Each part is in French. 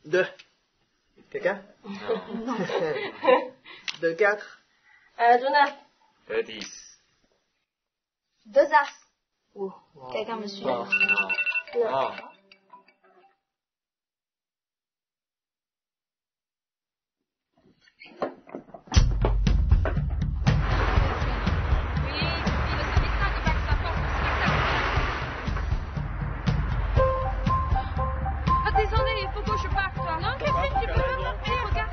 2. Quelqu'un? Non. 2, 4. Jonas. 2, 10. 2 As. Oh. Quelqu'un me suit? Non. Attendez, il faut que je parte. Non, Catherine, tu peux pas. Allez, regarde.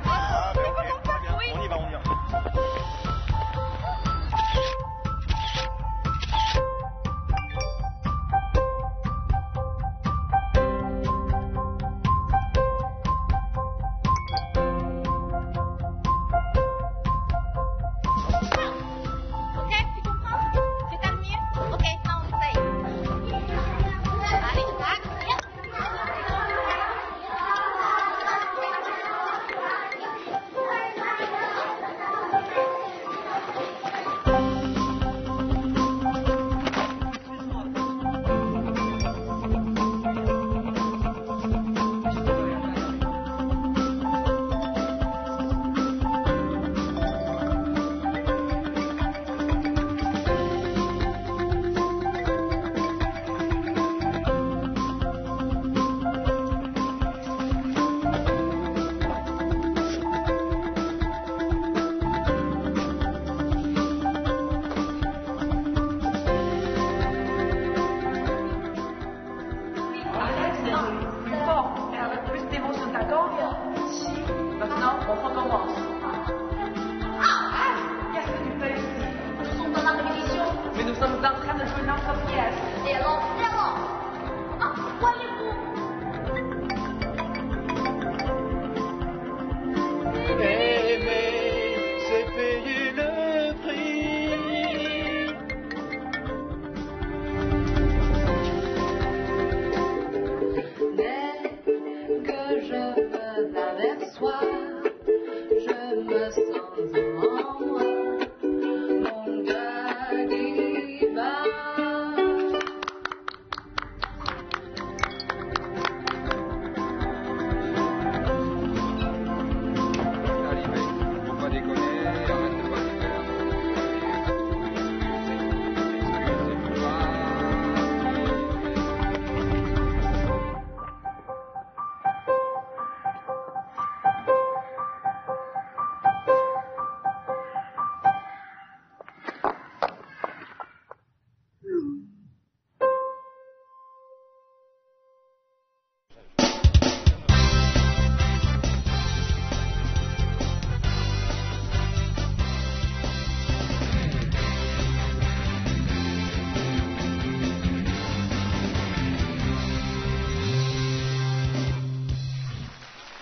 Ah, mais ok, bien. On y va. Ok, tu comprends? C'est à le mieux? Ok, maintenant on essaye. Allez,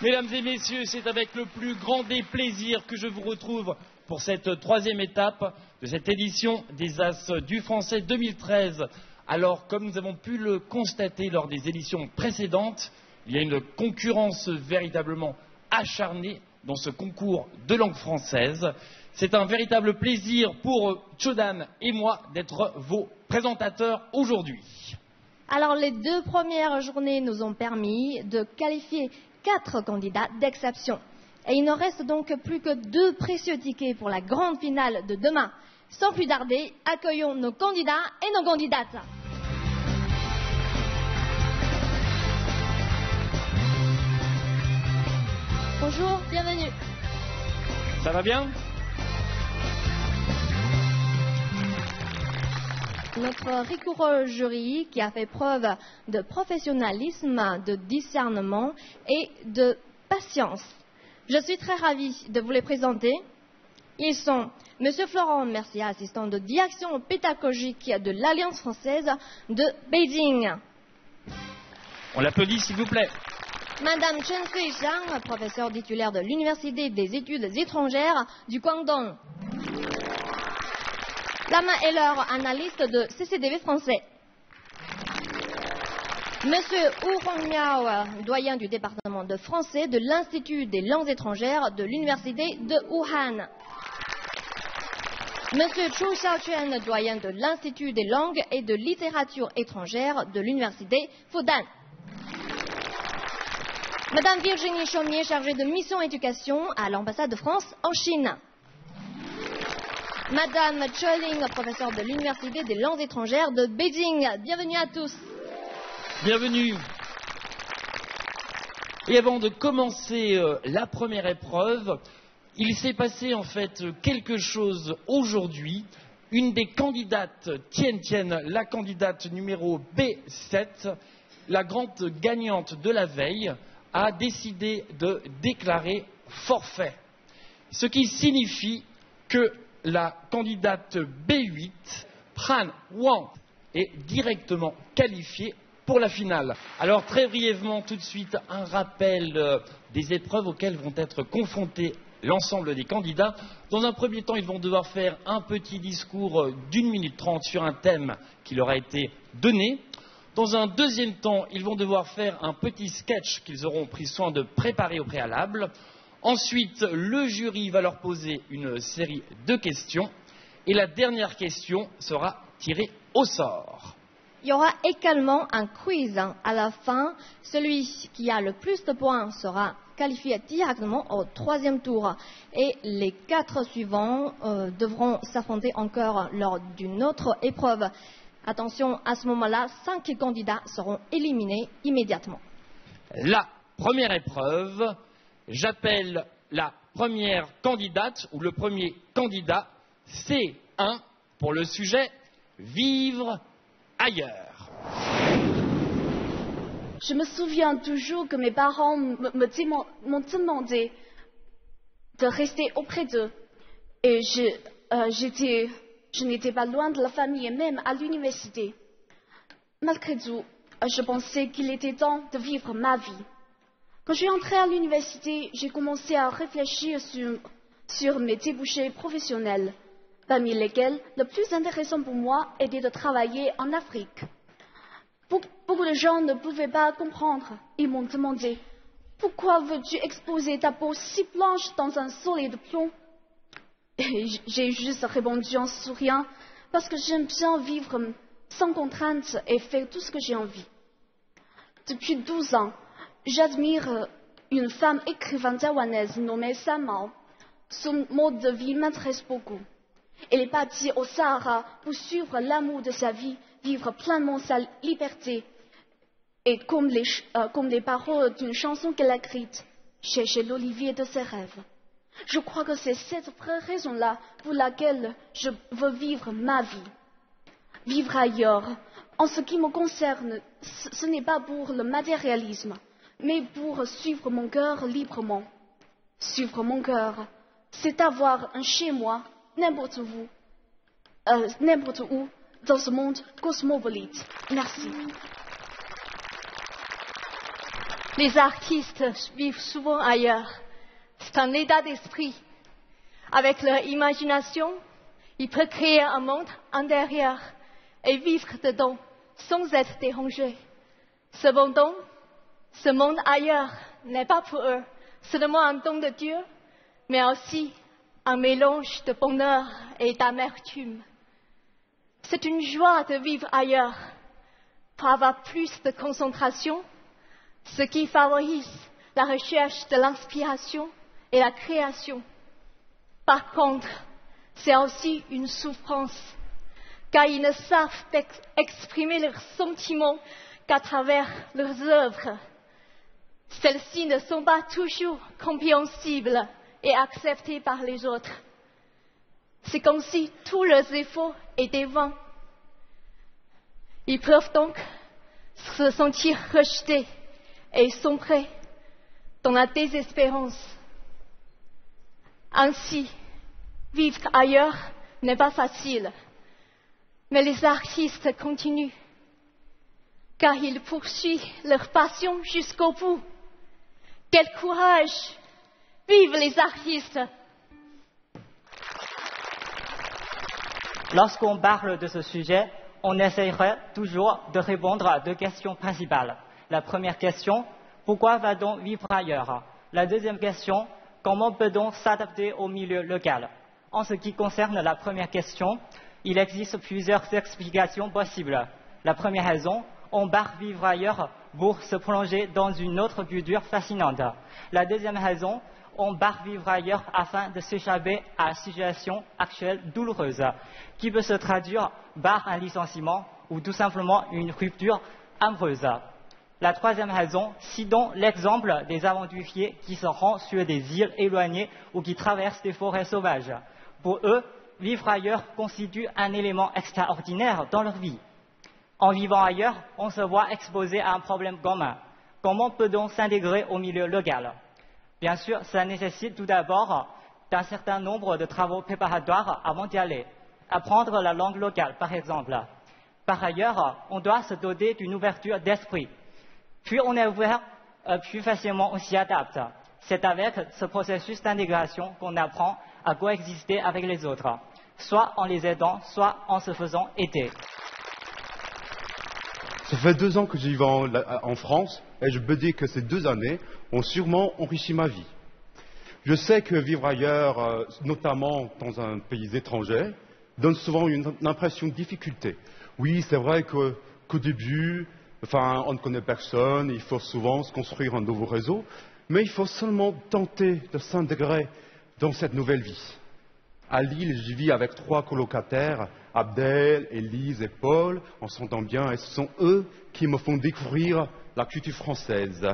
Mesdames et messieurs, c'est avec le plus grand des plaisirs que je vous retrouve pour cette troisième étape de cette édition des As du Français 2013. Alors, comme nous avons pu le constater lors des éditions précédentes, il y a une concurrence véritablement acharnée dans ce concours de langue française. C'est un véritable plaisir pour Chodan et moi d'être vos présentateurs aujourd'hui. Alors, les 2 premières journées nous ont permis de qualifier 4 candidats d'exception. Et il ne reste donc plus que 2 précieux tickets pour la grande finale de demain. Sans plus tarder, accueillons nos candidats et nos candidates. Bonjour, bienvenue. Ça va bien ? Notre rigoureux jury qui a fait preuve de professionnalisme, de discernement et de patience. Je suis très ravie de vous les présenter. Ils sont Monsieur Florent Mercier, assistant de direction pédagogique de l'Alliance française de Beijing. On l'applaudit s'il vous plaît. Madame Chen Sui-Xiang, professeure titulaire de l'Université des études étrangères du Guangdong. Lama Heller, analyste de CCDV français. Monsieur Wu Hongmiao, doyen du département de français de l'Institut des langues étrangères de l'Université de Wuhan. Monsieur Chu Xiaoquan, doyen de l'Institut des langues et de littérature étrangère de l'Université Fudan. Madame Virginie Chaumier, chargée de mission éducation à l'ambassade de France en Chine. Madame Choi Ling, professeure de l'Université des langues étrangères de Beijing. Bienvenue à tous. Bienvenue. Et avant de commencer la première épreuve, il s'est passé en fait quelque chose aujourd'hui. Une des candidates, Tian, la candidate numéro B7, la grande gagnante de la veille, a décidé de déclarer forfait. Ce qui signifie que la candidate B8, Pran Wang, est directement qualifiée pour la finale. Alors très brièvement, tout de suite, un rappel des épreuves auxquelles vont être confrontés l'ensemble des candidats. Dans un premier temps, ils vont devoir faire un petit discours d'1 minute 30 sur un thème qui leur a été donné. Dans un deuxième temps, ils vont devoir faire un petit sketch qu'ils auront pris soin de préparer au préalable. Ensuite, le jury va leur poser une série de questions. Et la dernière question sera tirée au sort. Il y aura également un quiz à la fin. Celui qui a le plus de points sera qualifié directement au troisième tour. Et les 4 suivants devront s'affronter encore lors d'une autre épreuve. Attention, à ce moment-là, 5 candidats seront éliminés immédiatement. La première épreuve, j'appelle la première candidate ou le premier candidat C1 pour le sujet « Vivre ailleurs ». Je me souviens toujours que mes parents m'ont demandé de rester auprès d'eux. Et je n'étais pas loin de la famille et même à l'université. Malgré tout, je pensais qu'il était temps de vivre ma vie. Quand je suis entrée à l'université, j'ai commencé à réfléchir sur mes débouchés professionnels, parmi lesquels le plus intéressant pour moi était de travailler en Afrique. Beaucoup de gens ne pouvaient pas comprendre. Ils m'ont demandé « Pourquoi veux-tu exposer ta peau si blanche dans un soleil de plomb ?» Et j'ai juste répondu en souriant « Parce que j'aime bien vivre sans contrainte et faire tout ce que j'ai envie. » Depuis 12 ans, j'admire une femme écrivaine taïwanaise nommée San Mao. Son mode de vie m'intéresse beaucoup. Elle est partie au Sahara pour suivre l'amour de sa vie, vivre pleinement sa liberté. Et comme les paroles d'une chanson qu'elle a écrite, chercher l'olivier de ses rêves. Je crois que c'est cette vraie raison-là pour laquelle je veux vivre ma vie. Vivre ailleurs, en ce qui me concerne, ce n'est pas pour le matérialisme, mais pour suivre mon cœur librement. Suivre mon cœur, c'est avoir un chez-moi n'importe où dans ce monde cosmopolite. Merci. Les artistes vivent souvent ailleurs. C'est un état d'esprit. Avec leur imagination, ils peuvent créer un monde intérieur et vivre dedans sans être dérangés. Cependant, ce monde ailleurs n'est pas pour eux seulement un don de Dieu, mais aussi un mélange de bonheur et d'amertume. C'est une joie de vivre ailleurs pour avoir plus de concentration, ce qui favorise la recherche de l'inspiration et la création. Par contre, c'est aussi une souffrance, car ils ne savent exprimer leurs sentiments qu'à travers leurs œuvres. Celles-ci ne sont pas toujours compréhensibles et acceptées par les autres. C'est comme si tous leurs efforts étaient vains. Ils peuvent donc se sentir rejetés et sombrer dans la désespérance. Ainsi, vivre ailleurs n'est pas facile, mais les artistes continuent, car ils poursuivent leur passion jusqu'au bout. Quel courage! Vive les artistes! Lorsqu'on parle de ce sujet, on essaierait toujours de répondre à 2 questions principales. La première question, pourquoi va-t-on vivre ailleurs? La deuxième question, comment peut-on s'adapter au milieu local? En ce qui concerne la première question, il existe plusieurs explications possibles. La première raison, on part vivre ailleurs pour se plonger dans une autre culture fascinante. La deuxième raison, on part vivre ailleurs afin de s'échapper à la situation actuelle douloureuse, qui peut se traduire par un licenciement ou tout simplement une rupture amoureuse. La troisième raison, citons l'exemple des aventuriers qui se rendent sur des îles éloignées ou qui traversent des forêts sauvages. Pour eux, vivre ailleurs constitue un élément extraordinaire dans leur vie. En vivant ailleurs, on se voit exposé à un problème commun. Comment peut-on s'intégrer au milieu local? Bien sûr, cela nécessite tout d'abord un certain nombre de travaux préparatoires avant d'y aller. Apprendre la langue locale, par exemple. Par ailleurs, on doit se doter d'une ouverture d'esprit. Plus on est ouvert, plus facilement on s'y adapte. C'est avec ce processus d'intégration qu'on apprend à coexister avec les autres, soit en les aidant, soit en se faisant aider. Ça fait 2 ans que je vis en France et je peux dire que ces 2 années ont sûrement enrichi ma vie. Je sais que vivre ailleurs, notamment dans un pays étranger, donne souvent une impression de difficulté. Oui, c'est vrai qu'au début, on ne connaît personne, il faut souvent se construire un nouveau réseau, mais il faut seulement tenter de s'intégrer dans cette nouvelle vie. À Lille, j'y vis avec 3 colocataires, Abdel, Élise et Paul, on s'entend bien et ce sont eux qui me font découvrir la culture française.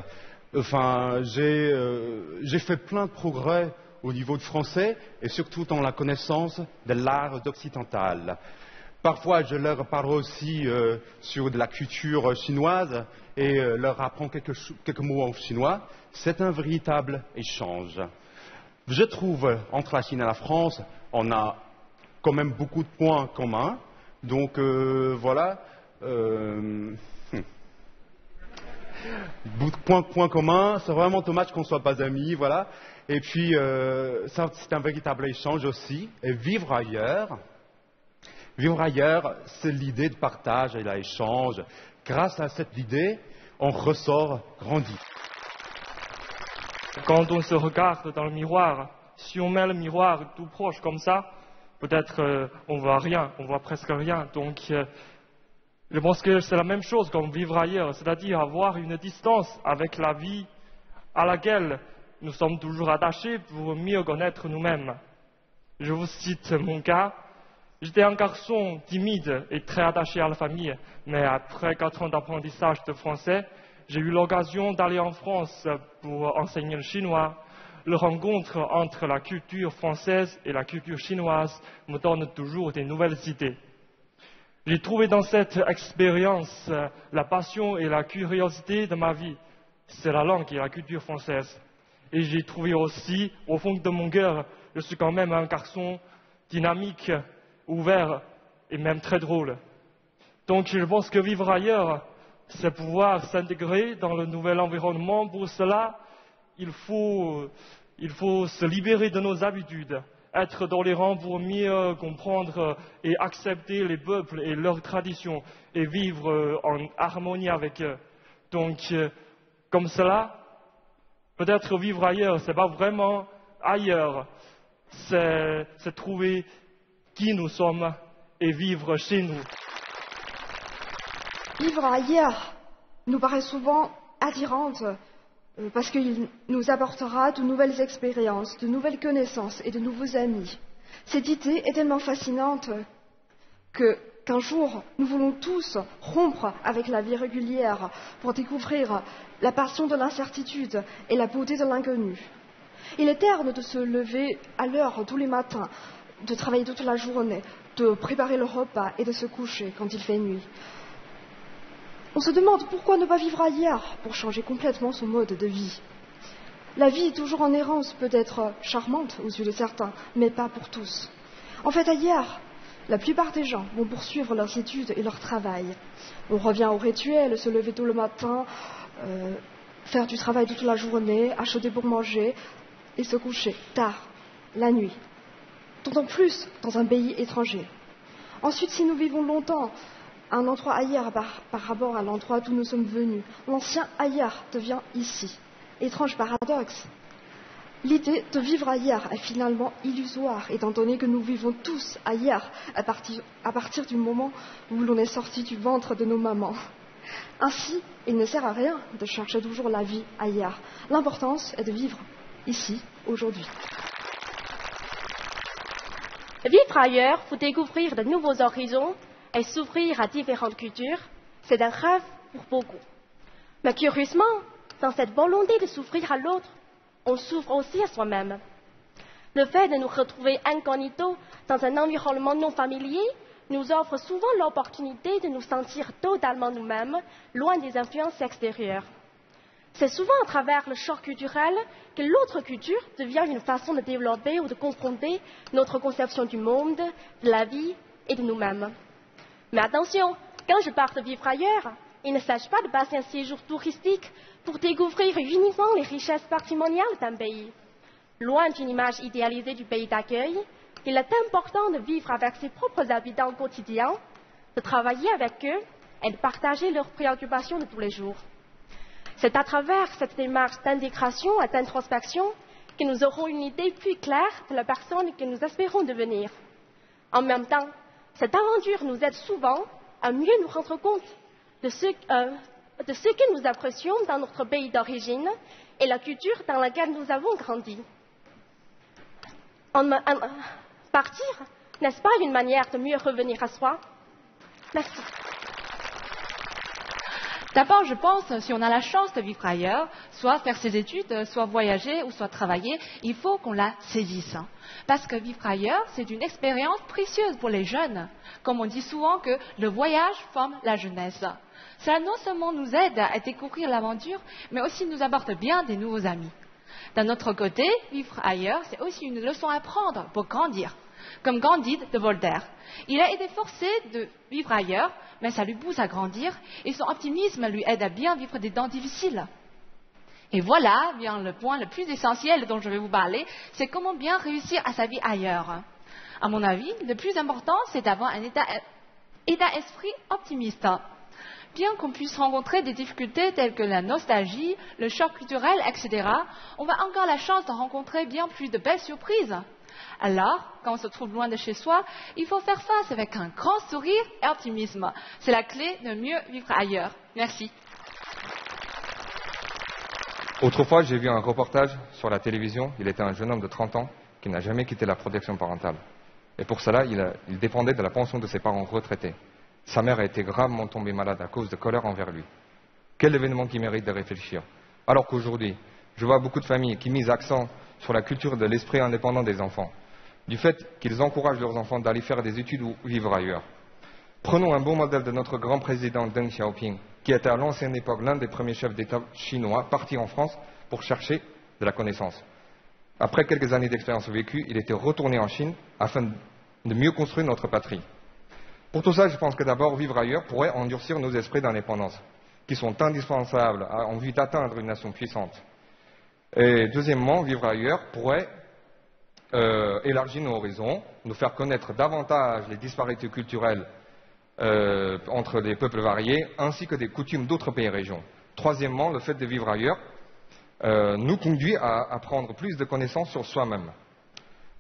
J'ai fait plein de progrès au niveau de français et surtout dans la connaissance de l'art occidental. Parfois, je leur parle aussi sur de la culture chinoise et leur apprends quelques mots en chinois. C'est un véritable échange. Je trouve, entre la Chine et la France, on a quand même beaucoup de points communs. Donc, voilà. Point commun, c'est vraiment dommage qu'on ne soit pas amis, voilà. Et puis, c'est un véritable échange aussi. Et vivre ailleurs, c'est l'idée de partage et d'échange. Grâce à cette idée, on ressort grandi. Quand on se regarde dans le miroir, si on met le miroir tout proche comme ça, peut-être on voit rien, on voit presque rien. Donc, je pense que c'est la même chose comme vivre ailleurs, c'est-à-dire avoir une distance avec la vie à laquelle nous sommes toujours attachés pour mieux connaître nous-mêmes. Je vous cite mon cas. J'étais un garçon timide et très attaché à la famille, mais après 4 ans d'apprentissage de français, j'ai eu l'occasion d'aller en France pour enseigner le chinois. La rencontre entre la culture française et la culture chinoise me donne toujours des nouvelles idées. J'ai trouvé dans cette expérience la passion et la curiosité de ma vie. C'est la langue et la culture française. Et j'ai trouvé aussi, au fond de mon cœur, je suis quand même un garçon dynamique, ouvert et même très drôle. Donc je pense que vivre ailleurs, c'est pouvoir s'intégrer dans le nouvel environnement. Pour cela, il faut se libérer de nos habitudes, être tolérant pour mieux comprendre et accepter les peuples et leurs traditions et vivre en harmonie avec eux. Donc, comme cela, peut-être vivre ailleurs, c'est pas vraiment ailleurs, c'est trouver qui nous sommes et vivre chez nous. Vivre ailleurs nous paraît souvent attirante parce qu'il nous apportera de nouvelles expériences, de nouvelles connaissances et de nouveaux amis. Cette idée est tellement fascinante qu'un jour, nous voulons tous rompre avec la vie régulière pour découvrir la passion de l'incertitude et la beauté de l'inconnu. Il est terne de se lever à l'heure tous les matins, de travailler toute la journée, de préparer le repas et de se coucher quand il fait nuit. On se demande pourquoi ne pas vivre ailleurs pour changer complètement son mode de vie. La vie toujours en errance peut être charmante aux yeux de certains, mais pas pour tous. En fait, ailleurs, la plupart des gens vont poursuivre leurs études et leur travail. On revient au rituel, se lever tôt le matin, faire du travail toute la journée, acheter pour manger et se coucher tard, la nuit. D'autant plus dans un pays étranger. Ensuite, si nous vivons longtemps un endroit ailleurs par rapport à l'endroit d'où nous sommes venus, l'ancien ailleurs devient ici. Étrange paradoxe. L'idée de vivre ailleurs est finalement illusoire, étant donné que nous vivons tous ailleurs à partir du moment où l'on est sorti du ventre de nos mamans. Ainsi, il ne sert à rien de chercher toujours la vie ailleurs. L'importance est de vivre ici, aujourd'hui. Vivre ailleurs pour découvrir de nouveaux horizons et s'ouvrir à différentes cultures, c'est un rêve pour beaucoup. Mais curieusement, dans cette volonté de s'ouvrir à l'autre, on s'ouvre aussi à soi-même. Le fait de nous retrouver incognito dans un environnement non familier nous offre souvent l'opportunité de nous sentir totalement nous-mêmes, loin des influences extérieures. C'est souvent à travers le choc culturel que l'autre culture devient une façon de développer ou de confronter notre conception du monde, de la vie et de nous-mêmes. Mais attention, quand je pars de vivre ailleurs, il ne s'agit pas de passer un séjour touristique pour découvrir uniquement les richesses patrimoniales d'un pays. Loin d'une image idéalisée du pays d'accueil, il est important de vivre avec ses propres habitants au quotidien, de travailler avec eux et de partager leurs préoccupations de tous les jours. C'est à travers cette démarche d'intégration et d'introspection que nous aurons une idée plus claire de la personne que nous espérons devenir. En même temps, cette aventure nous aide souvent à mieux nous rendre compte de ce que nous apprécions dans notre pays d'origine et la culture dans laquelle nous avons grandi. Partir, n'est-ce pas une manière de mieux revenir à soi? Merci. D'abord, je pense, si on a la chance de vivre ailleurs, soit faire ses études, soit voyager ou soit travailler, il faut qu'on la saisisse. Parce que vivre ailleurs, c'est une expérience précieuse pour les jeunes. Comme on dit souvent que le voyage forme la jeunesse. Cela non seulement nous aide à découvrir l'aventure, mais aussi nous apporte bien des nouveaux amis. D'un autre côté, vivre ailleurs, c'est aussi une leçon à prendre pour grandir. Comme Candide de Voltaire. Il a été forcé de vivre ailleurs, mais ça lui pousse à grandir et son optimisme lui aide à bien vivre des temps difficiles. Et voilà bien le point le plus essentiel dont je vais vous parler, c'est comment bien réussir à sa vie ailleurs. À mon avis, le plus important, c'est d'avoir un état d'esprit optimiste. Bien qu'on puisse rencontrer des difficultés telles que la nostalgie, le choc culturel, etc., on a encore la chance de rencontrer bien plus de belles surprises. Alors, quand on se trouve loin de chez soi, il faut faire face avec un grand sourire et optimisme. C'est la clé de mieux vivre ailleurs. Merci. Autrefois, j'ai vu un reportage sur la télévision. Il était un jeune homme de 30 ans qui n'a jamais quitté la protection parentale. Et pour cela, il dépendait de la pension de ses parents retraités. Sa mère a été gravement tombée malade à cause de colère envers lui. Quel événement qui mérite de réfléchir. Alors qu'aujourd'hui, je vois beaucoup de familles qui misent accent sur la culture de l'esprit indépendant des enfants, du fait qu'ils encouragent leurs enfants d'aller faire des études ou vivre ailleurs. Prenons un bon modèle de notre grand président Deng Xiaoping, qui était à l'ancienne époque l'un des premiers chefs d'État chinois partis en France pour chercher de la connaissance. Après quelques années d'expérience vécue, il était retourné en Chine afin de mieux construire notre patrie. Pour tout ça, je pense que d'abord, vivre ailleurs pourrait endurcir nos esprits d'indépendance, qui sont indispensables en vue d'atteindre une nation puissante. Et deuxièmement, vivre ailleurs pourrait élargir nos horizons, nous faire connaître davantage les disparités culturelles entre des peuples variés, ainsi que des coutumes d'autres pays et régions. Troisièmement, le fait de vivre ailleurs nous conduit à prendre plus de connaissances sur soi-même.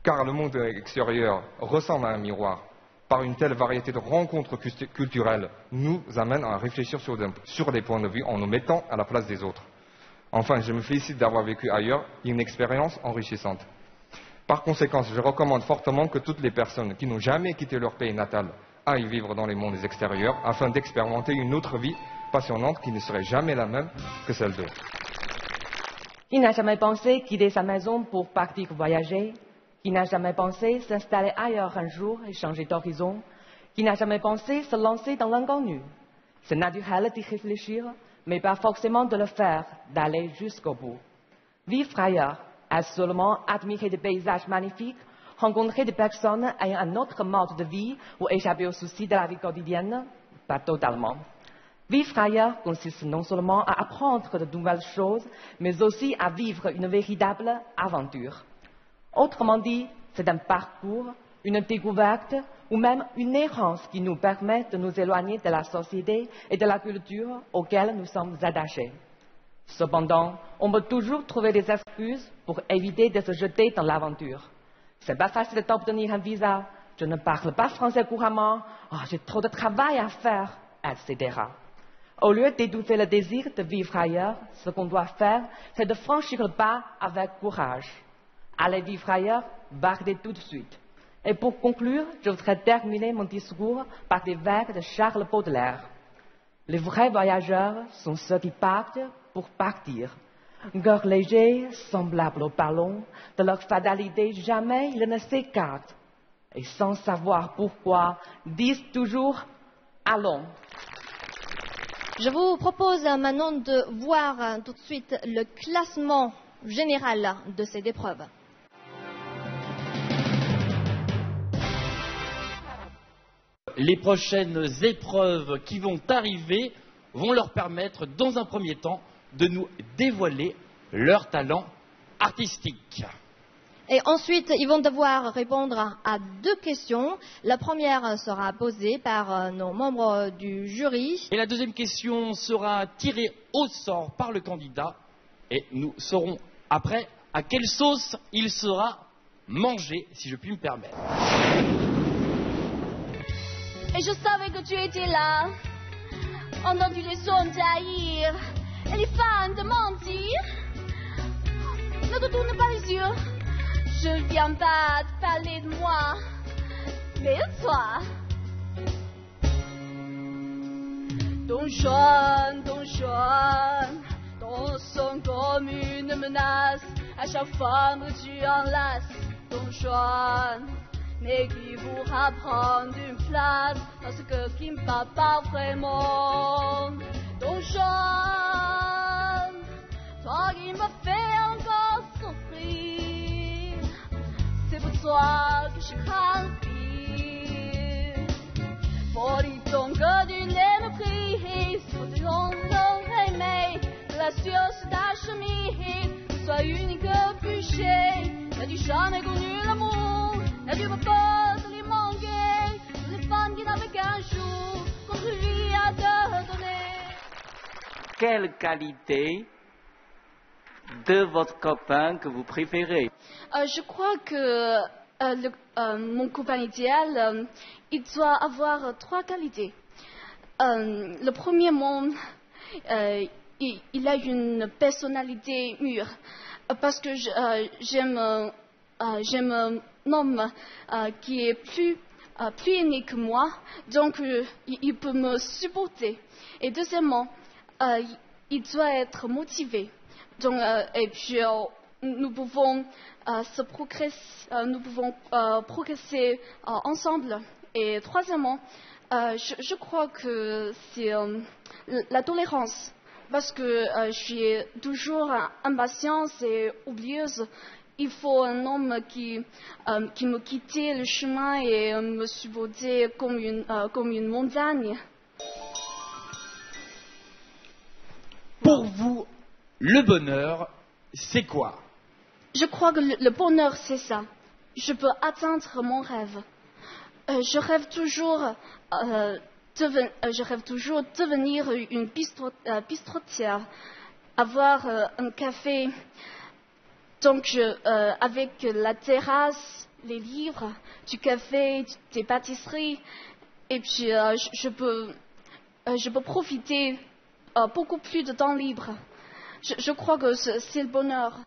Car le monde extérieur ressemble à un miroir. Par une telle variété de rencontres culturelles, nous amène à réfléchir sur des points de vue en nous mettant à la place des autres. Enfin, je me félicite d'avoir vécu ailleurs une expérience enrichissante. Par conséquent, je recommande fortement que toutes les personnes qui n'ont jamais quitté leur pays natal aillent vivre dans les mondes extérieurs afin d'expérimenter une autre vie passionnante qui ne serait jamais la même que celle d'eux. Qui n'a jamais pensé quitter sa maison pour partir voyager? Qui n'a jamais pensé s'installer ailleurs un jour et changer d'horizon? Qui n'a jamais pensé se lancer dans l'inconnu? C'est naturel d'y réfléchir, mais pas forcément de le faire, d'aller jusqu'au bout. Vivre ailleurs, est-ce seulement admirer des paysages magnifiques, rencontrer des personnes ayant un autre mode de vie ou échapper aux soucis de la vie quotidienne? Pas totalement. Vivre ailleurs consiste non seulement à apprendre de nouvelles choses, mais aussi à vivre une véritable aventure. Autrement dit, c'est un parcours, une découverte ou même une errance qui nous permet de nous éloigner de la société et de la culture auxquelles nous sommes attachés. Cependant, on peut toujours trouver des excuses pour éviter de se jeter dans l'aventure. C'est pas facile d'obtenir un visa, je ne parle pas français couramment, j'ai trop de travail à faire, etc. Au lieu d'étouffer le désir de vivre ailleurs, ce qu'on doit faire, c'est de franchir le pas avec courage. Allez vivre ailleurs, partez tout de suite. Et pour conclure, je voudrais terminer mon discours par des vers de Charles Baudelaire. Les vrais voyageurs sont ceux qui partent pour partir. Cœur léger, semblable au ballon, de leur fatalité jamais ils ne s'écartent. Et sans savoir pourquoi, disent toujours « allons ». Je vous propose maintenant de voir tout de suite le classement général de cette épreuve. Les prochaines épreuves qui vont arriver vont leur permettre, dans un premier temps, de nous dévoiler leur talent artistique. Et ensuite, ils vont devoir répondre à 2 questions. La première sera posée par nos membres du jury. Et la deuxième question sera tirée au sort par le candidat. Et nous saurons après à quelle sauce il sera mangé, si je puis me permettre. Et je savais que tu étais là, entendu les hommes jaillir et les femmes de mentir. Ne te tourne pas les yeux, je viens pas te parler de moi, mais de toi. Don Juan, ton son comme une menace, à chaque femme que tu enlaces, Don Juan. Mais qui voudra prendre une place dans ce que qui me va pas vraiment. Don Juan, toi qui me fais encore souffrir, c'est pour toi que je respire. Pour les ton que tu n'aimes plus, pour te aimer, la sueur sur ta chemise, sois unique bûcher, n'as-tu jamais connu l'amour? N'as-tu pas peur de lui manquer? Tous les femmes qui n'avaient qu'un jour contre lui à te donner. Quelle qualité de votre copain que vous préférez? Je crois que mon copain idéal, il doit avoir 3 qualités. Le premier monde, il a une personnalité mûre, parce que j'aime un homme qui est plus aîné que moi, donc il peut me supporter. Et deuxièmement, il doit être motivé. Donc, et puis nous pouvons progresser ensemble. Et troisièmement, je crois que c'est la tolérance, parce que je suis toujours impatiente et oublieuse. Il faut un homme qui me quittait le chemin et me supportait comme une montagne. Pour vous, le bonheur, c'est quoi? Je crois que le bonheur, c'est ça. Je peux atteindre mon rêve. Je rêve toujours devenir une bistrotière, avoir un café. Donc, avec la terrasse, les livres, du café, des pâtisseries, et puis je peux profiter beaucoup plus de temps libre. Je crois que c'est le bonheur.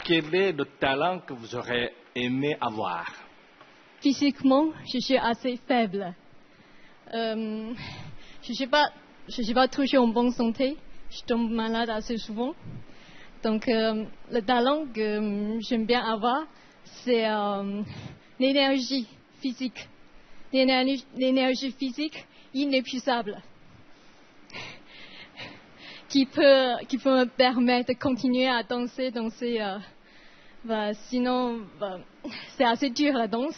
quel est le talent que vous aurez aimé avoir? Physiquement, je suis assez faible. Je suis pas toujours en bonne santé. Je tombe malade assez souvent. Donc, le talent que j'aime bien avoir, c'est l'énergie physique. L'énergie physique inépuisable. Qui peut me permettre de continuer à danser. Sinon, c'est assez dur la danse.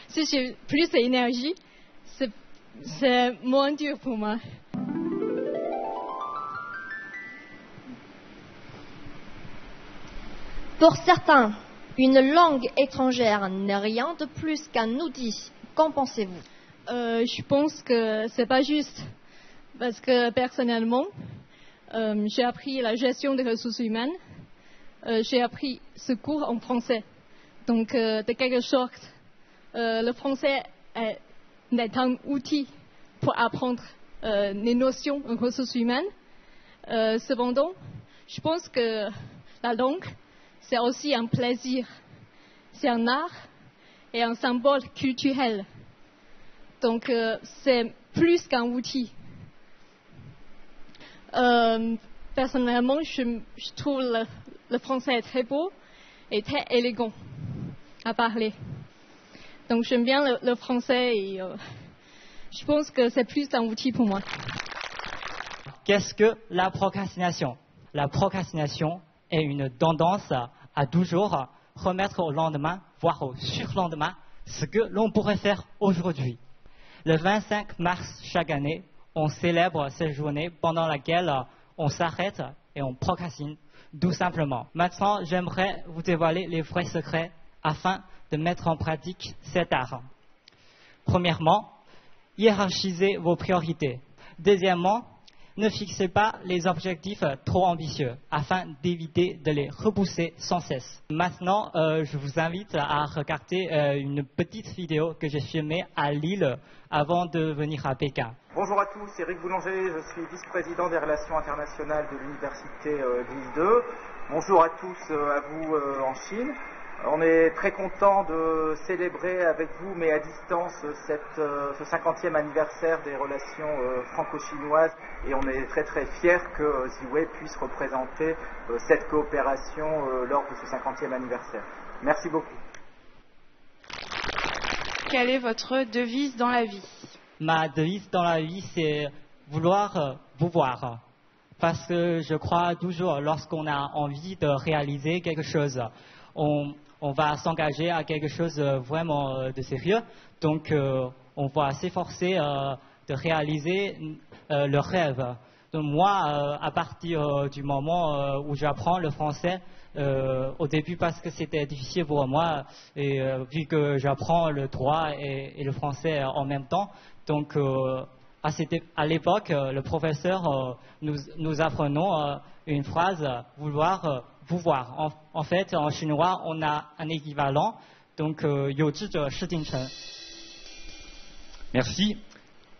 Si j'ai plus d'énergie, c'est moins dur pour moi. Pour certains, une langue étrangère n'est rien de plus qu'un outil. Qu'en pensez-vous? Je pense que c'est pas juste. Parce que personnellement, j'ai appris la gestion des ressources humaines. J'ai appris ce cours en français. Donc, de quelque sorte, le français est un outil pour apprendre les notions en ressources humaines. Cependant, je pense que la langue, c'est aussi un plaisir. C'est un art et un symbole culturel. Donc, c'est plus qu'un outil. Personnellement, je trouve le français très beau et très élégant à parler. Donc j'aime bien le français et je pense que c'est plus un outil pour moi. Qu'est-ce que la procrastination? La procrastination est une tendance à toujours remettre au lendemain, voire au surlendemain, ce que l'on pourrait faire aujourd'hui. Le 25 mars chaque année, on célèbre cette journée pendant laquelle on s'arrête et on procrastine, tout simplement. Maintenant, j'aimerais vous dévoiler les vrais secrets afin de mettre en pratique cet art. Premièrement, hiérarchisez vos priorités. Deuxièmement, ne fixez pas les objectifs trop ambitieux afin d'éviter de les repousser sans cesse. Maintenant, je vous invite à regarder une petite vidéo que j'ai filmée à Lille avant de venir à Pékin. Bonjour à tous, Éric Boulanger, je suis vice-président des relations internationales de l'Université de Lille 2. Bonjour à tous, à vous en Chine. On est très content de célébrer avec vous, mais à distance, ce 50e anniversaire des relations franco-chinoises et on est très très fiers que Ziwei puisse représenter cette coopération lors de ce 50e anniversaire. Merci beaucoup. Quelle est votre devise dans la vie? Ma devise dans la vie, c'est vouloir pouvoir. Parce que je crois toujours, lorsqu'on a envie de réaliser quelque chose, on va s'engager à quelque chose vraiment de sérieux. Donc, on va s'efforcer de réaliser le rêve. Donc, moi, à partir du moment où j'apprends le français, au début parce que c'était difficile pour moi, et vu que j'apprends le droit et le français en même temps, donc à l'époque, le professeur nous apprenons une phrase, vouloir pouvoir. En fait, en chinois, on a un équivalent, donc 有志者事竟成. Merci.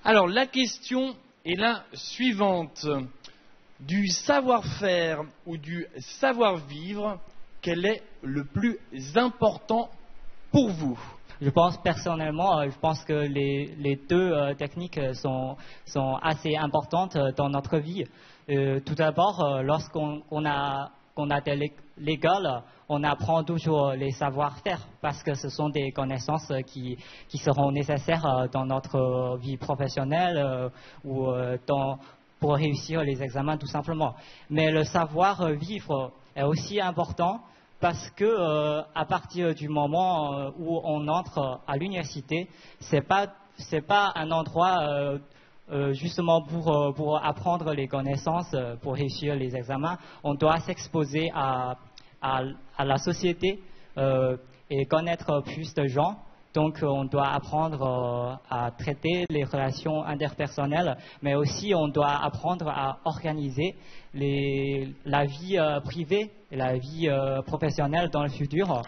Alors, la question est la suivante. Du savoir-faire ou du savoir-vivre, quel est le plus important pour vous? Je pense personnellement, je pense que les deux techniques sont assez importantes dans notre vie. Tout d'abord, lorsqu'on a de l'école, on apprend toujours les savoir-faire parce que ce sont des connaissances qui seront nécessaires dans notre vie professionnelle ou pour réussir les examens tout simplement. Mais le savoir-vivre est aussi important parce que à partir du moment où on entre à l'université, c'est pas un endroit justement pour apprendre les connaissances, pour réussir les examens. On doit s'exposer à la société et connaître plus de gens. Donc, on doit apprendre à traiter les relations interpersonnelles, mais aussi on doit apprendre à organiser la vie privée et la vie professionnelle dans le futur.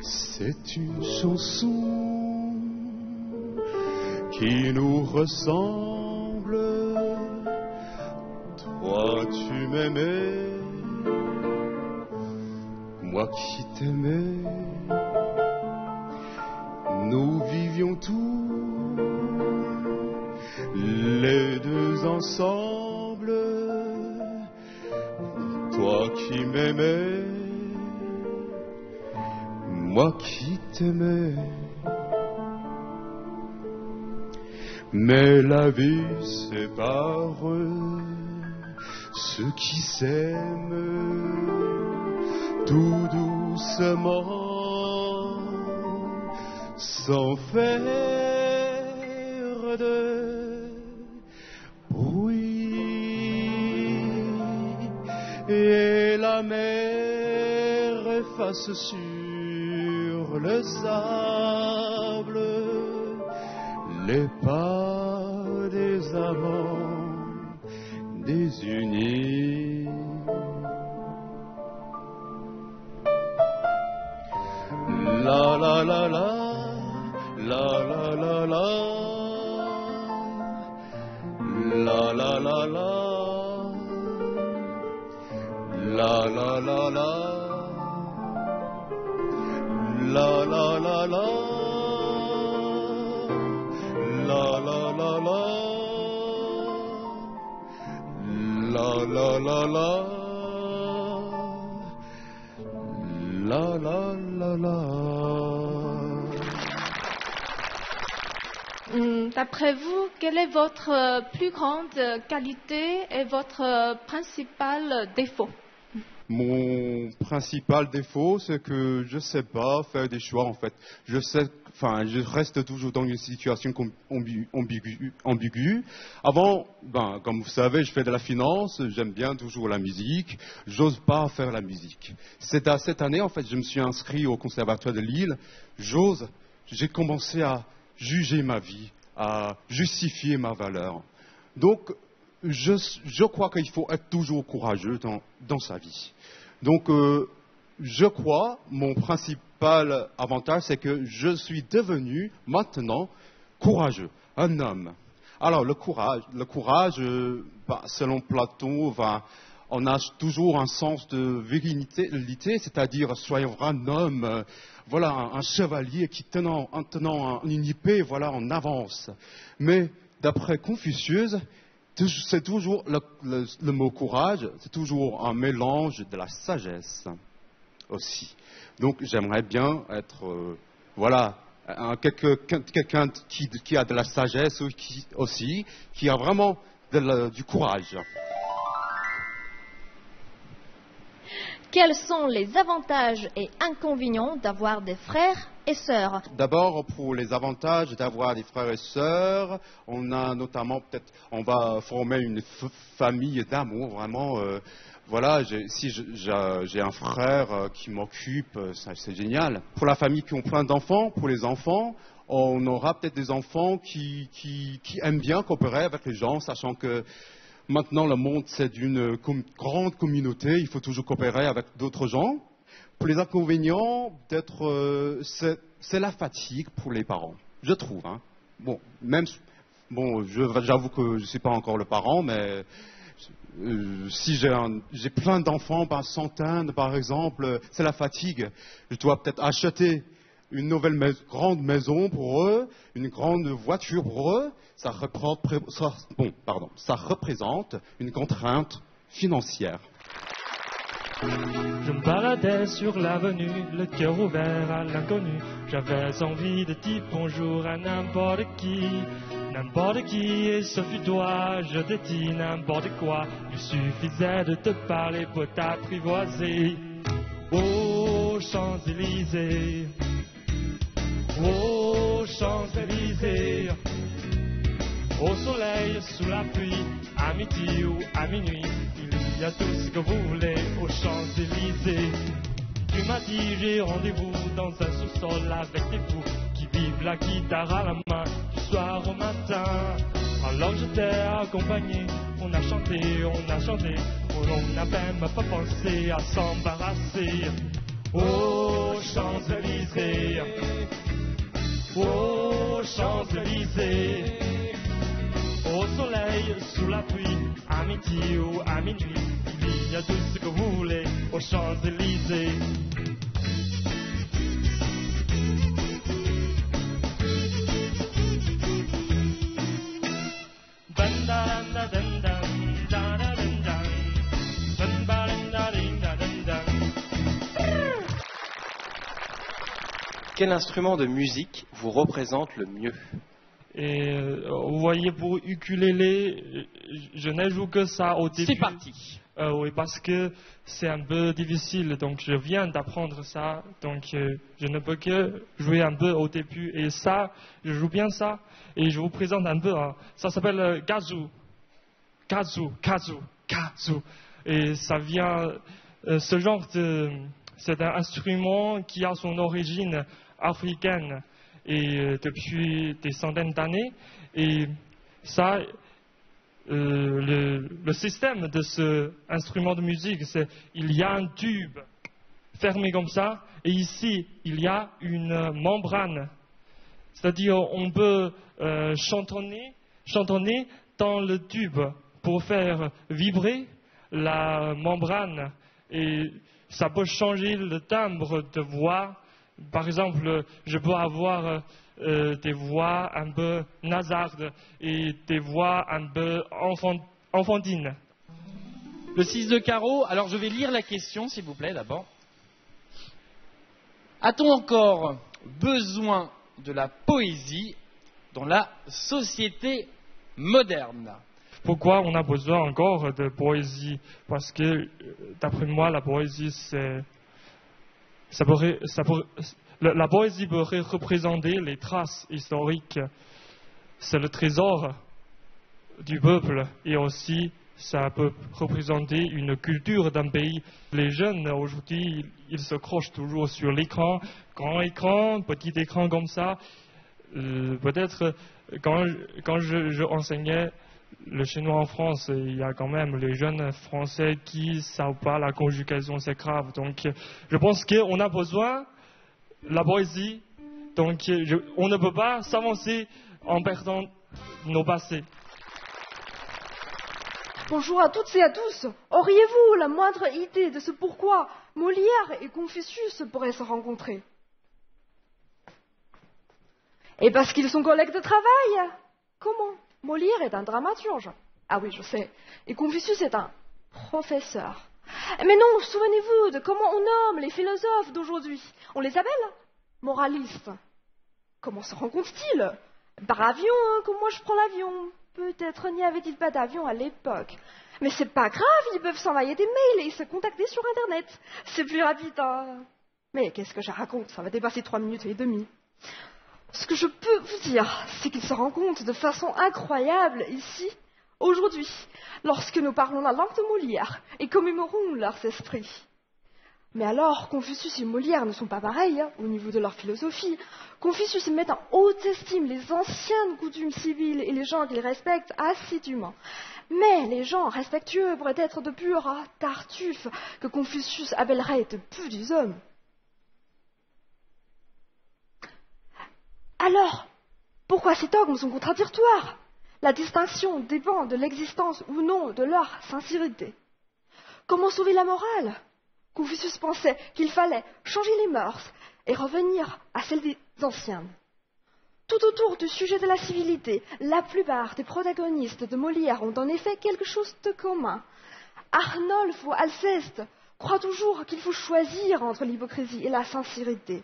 C'est une chanson qui nous ressemble, toi Toi tu m'aimais, moi qui t'aimais. Nous vivions tous les deux ensemble. Toi qui m'aimais, moi qui t'aimais. Mais la vie sépare ceux qui s'aiment tout doucement, sans faire de bruit. Et la mer efface sur le sable les pas des amants désunis. La la la la, la la la la, la la la la, la la la la, la la la la. La la la la, la la la la, la la la la. D'après vous, quelle est votre plus grande qualité et votre principal défaut? Mon principal défaut, c'est que je ne sais pas faire des choix, en fait. Je reste toujours dans une situation ambiguë. Avant, comme vous savez, je fais de la finance, j'aime bien toujours la musique, j'ose pas faire la musique. C'est à cette année, en fait, je me suis inscrit au Conservatoire de Lille, j'ai commencé à juger ma vie, à justifier ma valeur. Donc, je crois qu'il faut être toujours courageux dans sa vie. Donc, je crois, mon principal avantage, c'est que je suis devenu maintenant courageux, un homme. Alors, le courage, selon Platon, on a toujours un sens de virilité, c'est-à-dire soyons un homme, un chevalier qui tenant une épée, on avance. Mais d'après Confucius, c'est toujours le mot courage, c'est toujours un mélange de la sagesse aussi. Donc j'aimerais bien être quelqu'un qui a de la sagesse aussi, qui a vraiment du courage. Quels sont les avantages et inconvénients d'avoir des frères et sœurs? D'abord, pour les avantages d'avoir des frères et sœurs, on a notamment on va former une famille d'amour, vraiment. Si j'ai un frère qui m'occupe, c'est génial. Pour la famille qui ont plein d'enfants, pour les enfants, on aura peut-être des enfants qui aiment bien coopérer avec les gens, sachant que maintenant, le monde, c'est une grande communauté. Il faut toujours coopérer avec d'autres gens. Pour les inconvénients, peut-être, c'est la fatigue pour les parents, je trouve. J'avoue que je ne suis pas encore le parent, mais si j'ai plein d'enfants, centaines par exemple, c'est la fatigue. Je dois peut-être acheter une nouvelle grande maison pour eux, une grande voiture pour eux. Ça représente une contrainte financière. Je me baladais sur l'avenue, le cœur ouvert à l'inconnu. J'avais envie de dire bonjour à n'importe qui, et ce fut toi, je te dis n'importe quoi. Il suffisait de te parler pour t'apprivoiser. Oh, Champs-Élysées, oh, Champs-Élysées. Au soleil, sous la pluie, à midi ou à minuit, il y a tout ce que vous voulez aux Champs-Élysées. Tu m'as dit j'ai rendez-vous dans un sous-sol avec des fous qui vivent la guitare à la main du soir au matin. Alors je t'ai accompagné, on a chanté, on n'a même pas pensé à s'embarrasser. Oh Champs-Élysées, oh Champs-Élysées. Au soleil, sous la pluie, à midi ou à minuit, il y a tout ce que vous voulez aux Champs-Élysées. Quel instrument de musique vous représente le mieux? Et vous voyez, pour ukulélé, je ne joue que ça au début. C'est parti. Oui, parce que c'est un peu difficile, donc je viens d'apprendre ça, donc je ne peux que jouer un peu au début. Et ça, je joue bien ça, et je vous présente un peu. Hein. Ça s'appelle kazoo. Kazoo. Et ça vient, ce genre c'est un instrument qui a son origine africaine et depuis des centaines d'années. Et ça, le système de ce instrument de musique, c'est il y a un tube fermé comme ça, et ici il y a une membrane. C'est-à-dire on peut chantonner dans le tube pour faire vibrer la membrane, et ça peut changer le timbre de voix. Par exemple, je peux avoir des voix un peu nasardes et des voix un peu enfantines. Le 6 de carreau, alors je vais lire la question s'il vous plaît d'abord. A-t-on encore besoin de la poésie dans la société moderne? Pourquoi on a besoin encore de poésie? Parce que, d'après moi, la poésie, la poésie pourrait représenter les traces historiques. C'est le trésor du peuple, et aussi ça peut représenter une culture d'un pays. Les jeunes aujourd'hui, ils se crochent toujours sur l'écran, grand écran, petit écran comme ça. Peut-être quand je enseignais le chinois en France, il y a quand même les jeunes français qui ne savent pas la conjugaison, c'est grave. Donc je pense qu'on a besoin de la poésie. Donc on ne peut pas s'avancer en perdant nos passés. Bonjour à toutes et à tous. Auriez-vous la moindre idée de ce pourquoi Molière et Confucius pourraient se rencontrer? Et parce qu'ils sont collègues de travail. Comment? Molière est un dramaturge. Ah oui, je sais. Et Confucius est un professeur. Mais non, souvenez-vous de comment on nomme les philosophes d'aujourd'hui. On les appelle moralistes. Comment se rencontrent-ils? Par avion, comme moi je prends l'avion. Peut-être n'y avait-il pas d'avion à l'époque. Mais c'est pas grave, ils peuvent s'envoyer des mails et se contacter sur Internet. C'est plus rapide, hein. Mais qu'est-ce que je raconte? Ça va dépasser 3 minutes et demie. Ce que je peux vous dire, c'est qu'ils se rencontrent de façon incroyable ici, aujourd'hui, lorsque nous parlons la langue de Molière et commémorons leurs esprits. Mais alors, Confucius et Molière ne sont pas pareils au niveau de leur philosophie. Confucius met en haute estime les anciennes coutumes civiles et les gens qu'il respecte assidûment. Mais les gens respectueux pourraient être de purs tartuffes que Confucius appellerait de petits hommes. Alors, pourquoi ces dogmes sont contradictoires? La distinction dépend de l'existence ou non de leur sincérité. Comment sauver la morale? Confucius pensait qu'il fallait changer les mœurs et revenir à celles des anciennes. Tout autour du sujet de la civilité, la plupart des protagonistes de Molière ont en effet quelque chose de commun. Arnolphe ou Alceste croient toujours qu'il faut choisir entre l'hypocrisie et la sincérité.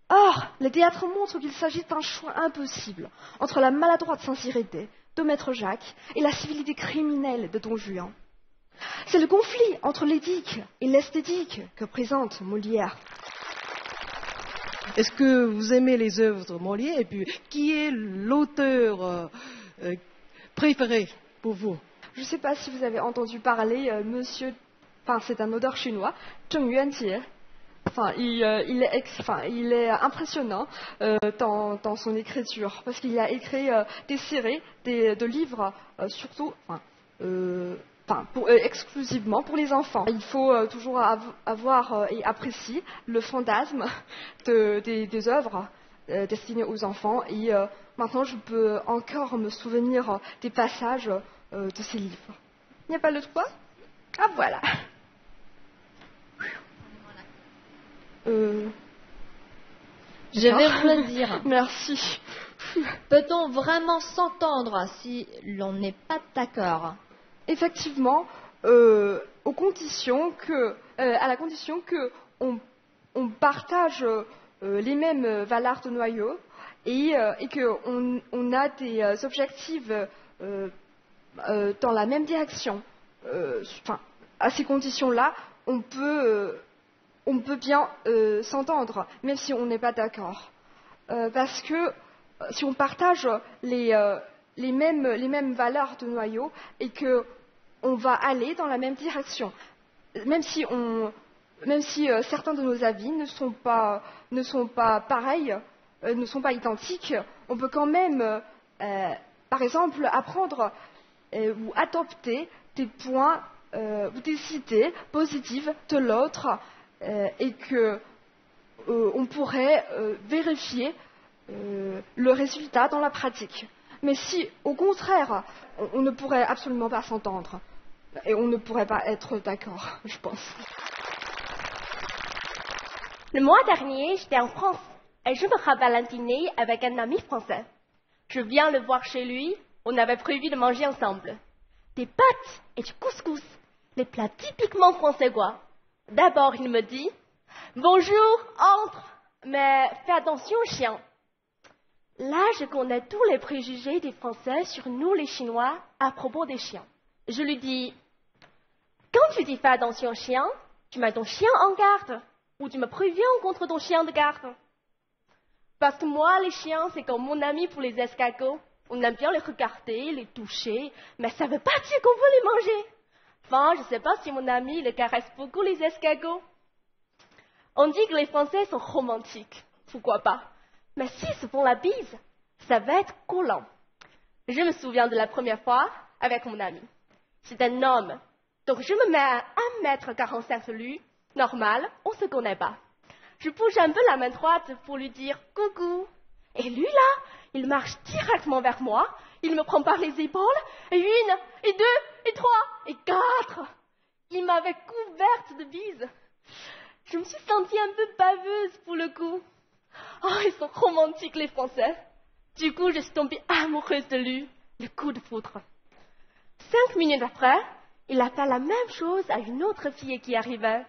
Or, les théâtres montrent qu'il s'agit d'un choix impossible entre la maladroite sincérité de Maître Jacques et la civilité criminelle de Don Juan. C'est le conflit entre l'éthique et l'esthétique que présente Molière. Est-ce que vous aimez les œuvres de Molière? Et puis, qui est l'auteur préféré pour vous? Je ne sais pas si vous avez entendu parler, c'est un auteur chinois, Zheng Yuanjie. Il est impressionnant dans son écriture, parce qu'il a écrit des séries, de livres, surtout, exclusivement pour les enfants. Il faut toujours avoir et apprécier le fantasme des œuvres destiné aux enfants. Et maintenant, je peux encore me souvenir des passages de ces livres. Il n'y a pas le 3 ? Ah, voilà. Je vais vous le dire. Merci. Peut-on vraiment s'entendre si l'on n'est pas d'accord? Effectivement, à la condition que on partage les mêmes valeurs de noyau et qu'on a des objectifs dans la même direction. À ces conditions-là, on peut bien s'entendre, même si on n'est pas d'accord. Parce que si on partage les mêmes valeurs de noyau et qu'on va aller dans la même direction, même si certains de nos avis ne sont pas pareils, ne sont pas identiques, on peut quand même, par exemple, apprendre ou adopter des points ou des idées positives de l'autre et qu'on pourrait vérifier le résultat dans la pratique. Mais si, au contraire, on ne pourrait absolument pas s'entendre et on ne pourrait pas être d'accord, je pense. Le mois dernier, j'étais en France et je me rappelle un dîner avec un ami français. Je viens le voir chez lui, on avait prévu de manger ensemble. Des pâtes et du couscous, les plats typiquement français quoi. D'abord, il me dit « Bonjour, entre, mais fais attention aux chiens ». Là, je connais tous les préjugés des Français sur nous les Chinois à propos des chiens. Je lui dis « Quand tu dis fais attention aux chiens, tu mets ton chien en garde ou tu me préviens contre ton chien de garde. Parce que moi, les chiens, c'est comme mon ami pour les escargots. On aime bien les regarder, les toucher, mais ça ne veut pas dire qu'on veut les manger. Enfin, je ne sais pas si mon ami les caresse beaucoup, les escargots. On dit que les Français sont romantiques. Pourquoi pas? Mais s'ils se font la bise, ça va être collant. Je me souviens de la première fois avec mon ami. C'est un homme. Donc je me mets à 1m45 de lui. Normal, on ne se connaît pas. Je bouge un peu la main droite pour lui dire « coucou ». Et lui là, il marche directement vers moi. Il me prend par les épaules. Et 1, et 2, et 3, et 4. Il m'avait couverte de bises. Je me suis sentie un peu baveuse pour le coup. Oh, ils sont romantiques les Français. Du coup, je suis tombée amoureuse de lui. Le coup de foudre. 5 minutes après, il a fait la même chose à une autre fille qui arrivait.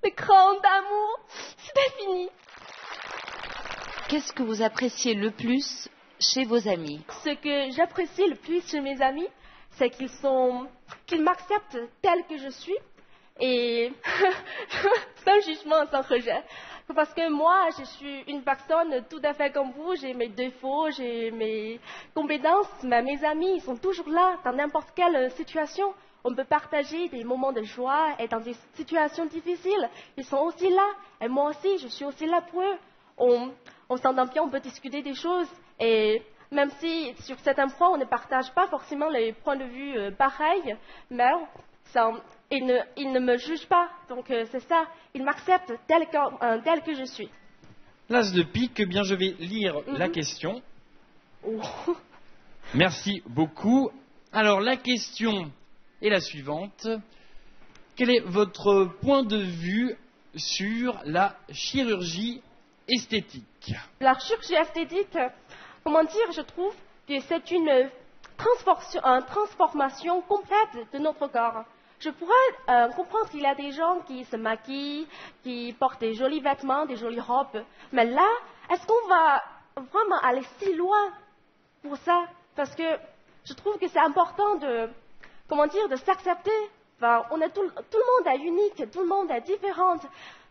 Le grand amour, c'était fini. Qu'est-ce que vous appréciez le plus chez vos amis? Ce que j'apprécie le plus chez mes amis, c'est qu'ils m'acceptent tel que je suis et sans jugement, sans rejet. Parce que moi, je suis une personne tout à fait comme vous, j'ai mes défauts, j'ai mes compétences, mais mes amis, ils sont toujours là dans n'importe quelle situation. On peut partager des moments de joie et dans des situations difficiles. Ils sont aussi là. Et moi aussi, je suis aussi là pour eux. On s'entend bien, on peut discuter des choses. Et même si sur certains points, on ne partage pas forcément les points de vue pareils, mais ils ne me jugent pas. Donc c'est ça. Ils m'acceptent tel que je suis. L'as de pique, bien je vais lire la question. Oh. Merci beaucoup. Alors la question est la suivante. Quel est votre point de vue sur la chirurgie esthétique? La chirurgie esthétique, comment dire, je trouve que c'est une transformation complète de notre corps. Je pourrais comprendre qu'il y a des gens qui se maquillent, qui portent des jolis vêtements, des jolies robes. Mais là, est-ce qu'on va vraiment aller si loin pour ça? Parce que je trouve que c'est important de s'accepter. Enfin, tout le monde est unique, tout le monde est différent.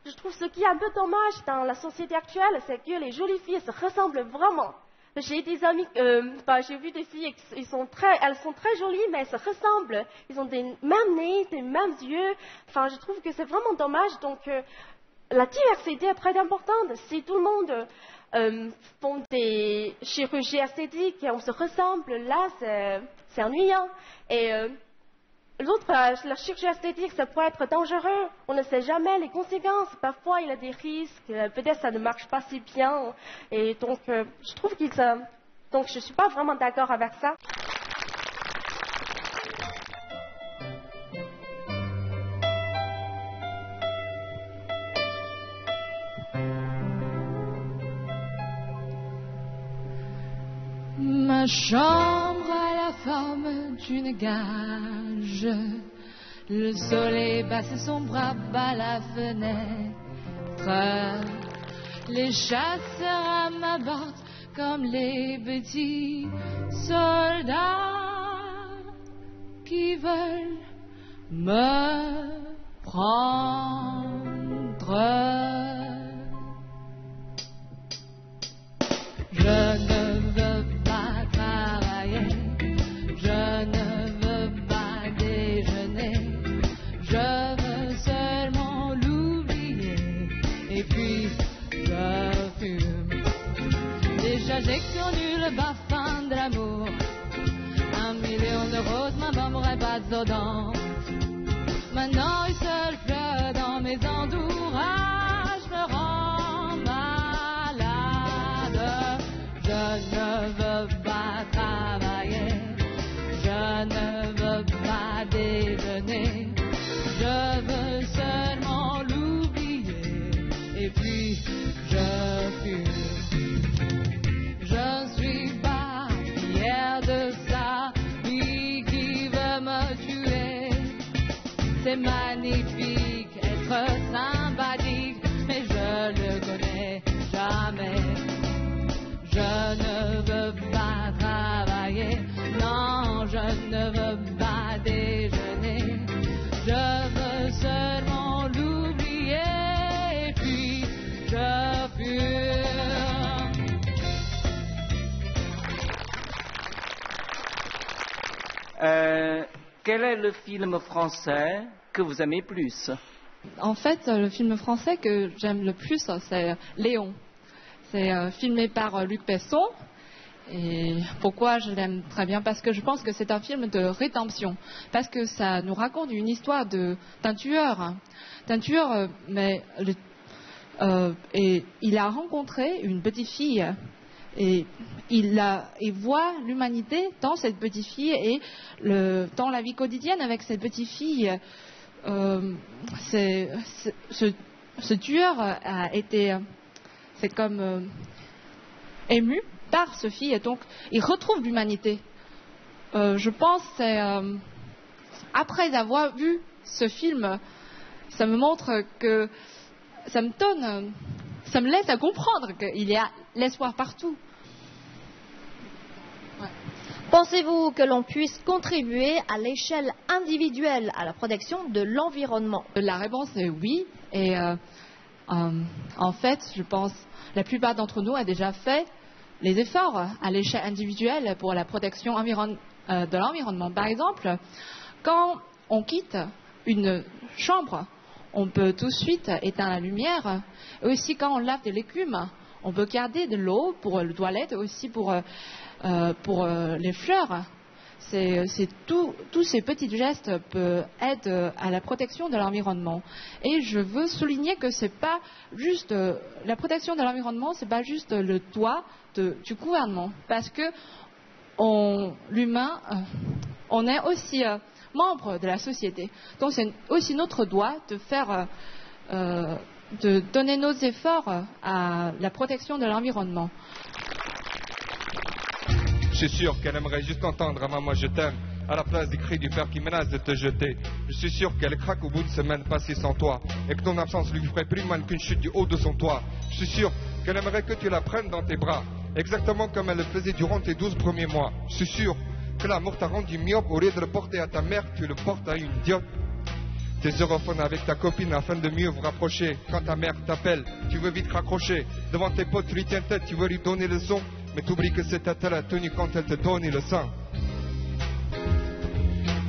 Je trouve ce qui est un peu dommage dans la société actuelle, c'est que les jolies filles se ressemblent vraiment. J'ai des amis, j'ai vu des filles, elles sont très jolies, mais elles se ressemblent. Ils ont des mêmes nez, des mêmes yeux. Enfin, je trouve que c'est vraiment dommage. Donc, la diversité est très importante. Si tout le monde font des chirurgies esthétiques et on se ressemble, là, c'est ennuyant. Et L'autre, la chirurgie esthétique, ça peut être dangereux. On ne sait jamais les conséquences. Parfois, il y a des risques. Peut-être ça ne marche pas si bien. Et donc, je trouve donc, je ne suis pas vraiment d'accord avec ça. Ma chambre a la forme d'une cage. Le soleil passe son bras à la fenêtre. Les chasseurs m'abordent comme les petits soldats qui veulent me prendre. Je ne veux pas travailler, je ne veux pas déjeuner, je veux seulement l'oublier, et puis je fume. Déjà j'ai connu le parfum de l'amour, 1 million de roses m'embaumerait pas dedans. Maintenant une seule fleur dans mes entourages me rend malade. Je ne veux pas travailler, je ne veux pas déjeuner, je veux seulement l'oublier, et puis je fume. Je ne suis pas fière de ça, lui qui veut me tuer. C'est magnifique, être sympathique, mais je le connais jamais. Je ne veux pas travailler, non, je ne veux pas déjeuner. Je veux seulement l'oublier, et puis je fume. Quel est le film français que vous aimez plus? En fait, le film français que j'aime le plus, c'est Léon. C'est filmé par Luc Besson. Et pourquoi je l'aime très bien? Parce que je pense que c'est un film de rédemption. Parce que ça nous raconte une histoire d'un tueur. Mais et il a rencontré une petite fille. Et il voit l'humanité dans cette petite fille et dans la vie quotidienne avec cette petite fille. Ce tueur a été, c'est comme ému par ce fille, et donc il retrouve l'humanité. Je pense que après avoir vu ce film, ça me montre que ça me laisse à comprendre qu'il y a l'espoir partout. Ouais. Pensez-vous que l'on puisse contribuer à l'échelle individuelle à la protection de l'environnement? La réponse est oui. Et en fait, je pense que la plupart d'entre nous a déjà fait les efforts à l'échelle individuelle pour la protection de l'environnement. Par exemple, quand on quitte une chambre, on peut tout de suite éteindre la lumière. Et aussi, quand on lave des légumes, on peut garder de l'eau pour les toilettes et aussi pour les fleurs. Tous ces petits gestes peuvent aider à la protection de l'environnement. Et je veux souligner que c'est pas juste la protection de l'environnement, c'est pas juste le droit du gouvernement, parce que l'humain, on est aussi membre de la société. Donc c'est aussi notre droit de donner nos efforts à la protection de l'environnement. Je suis sûr qu'elle aimerait juste entendre « Maman, je t'aime » à la place des cris du père qui menace de te jeter. Je suis sûr qu'elle craque au bout de semaine passée sans toi et que ton absence lui ferait plus mal qu'une chute du haut de son toit. Je suis sûr qu'elle aimerait que tu la prennes dans tes bras, exactement comme elle le faisait durant tes 12 premiers mois. Je suis sûr que l'amour t'a rendu myope, au lieu de le porter à ta mère, tu le portes à une idiote. Tes europhones avec ta copine afin de mieux vous rapprocher. Quand ta mère t'appelle, tu veux vite raccrocher. Devant tes potes, tu lui tiens tête, tu veux lui donner le son. Mais t'oublies que c'est elle la tenue quand elle te donne le sein.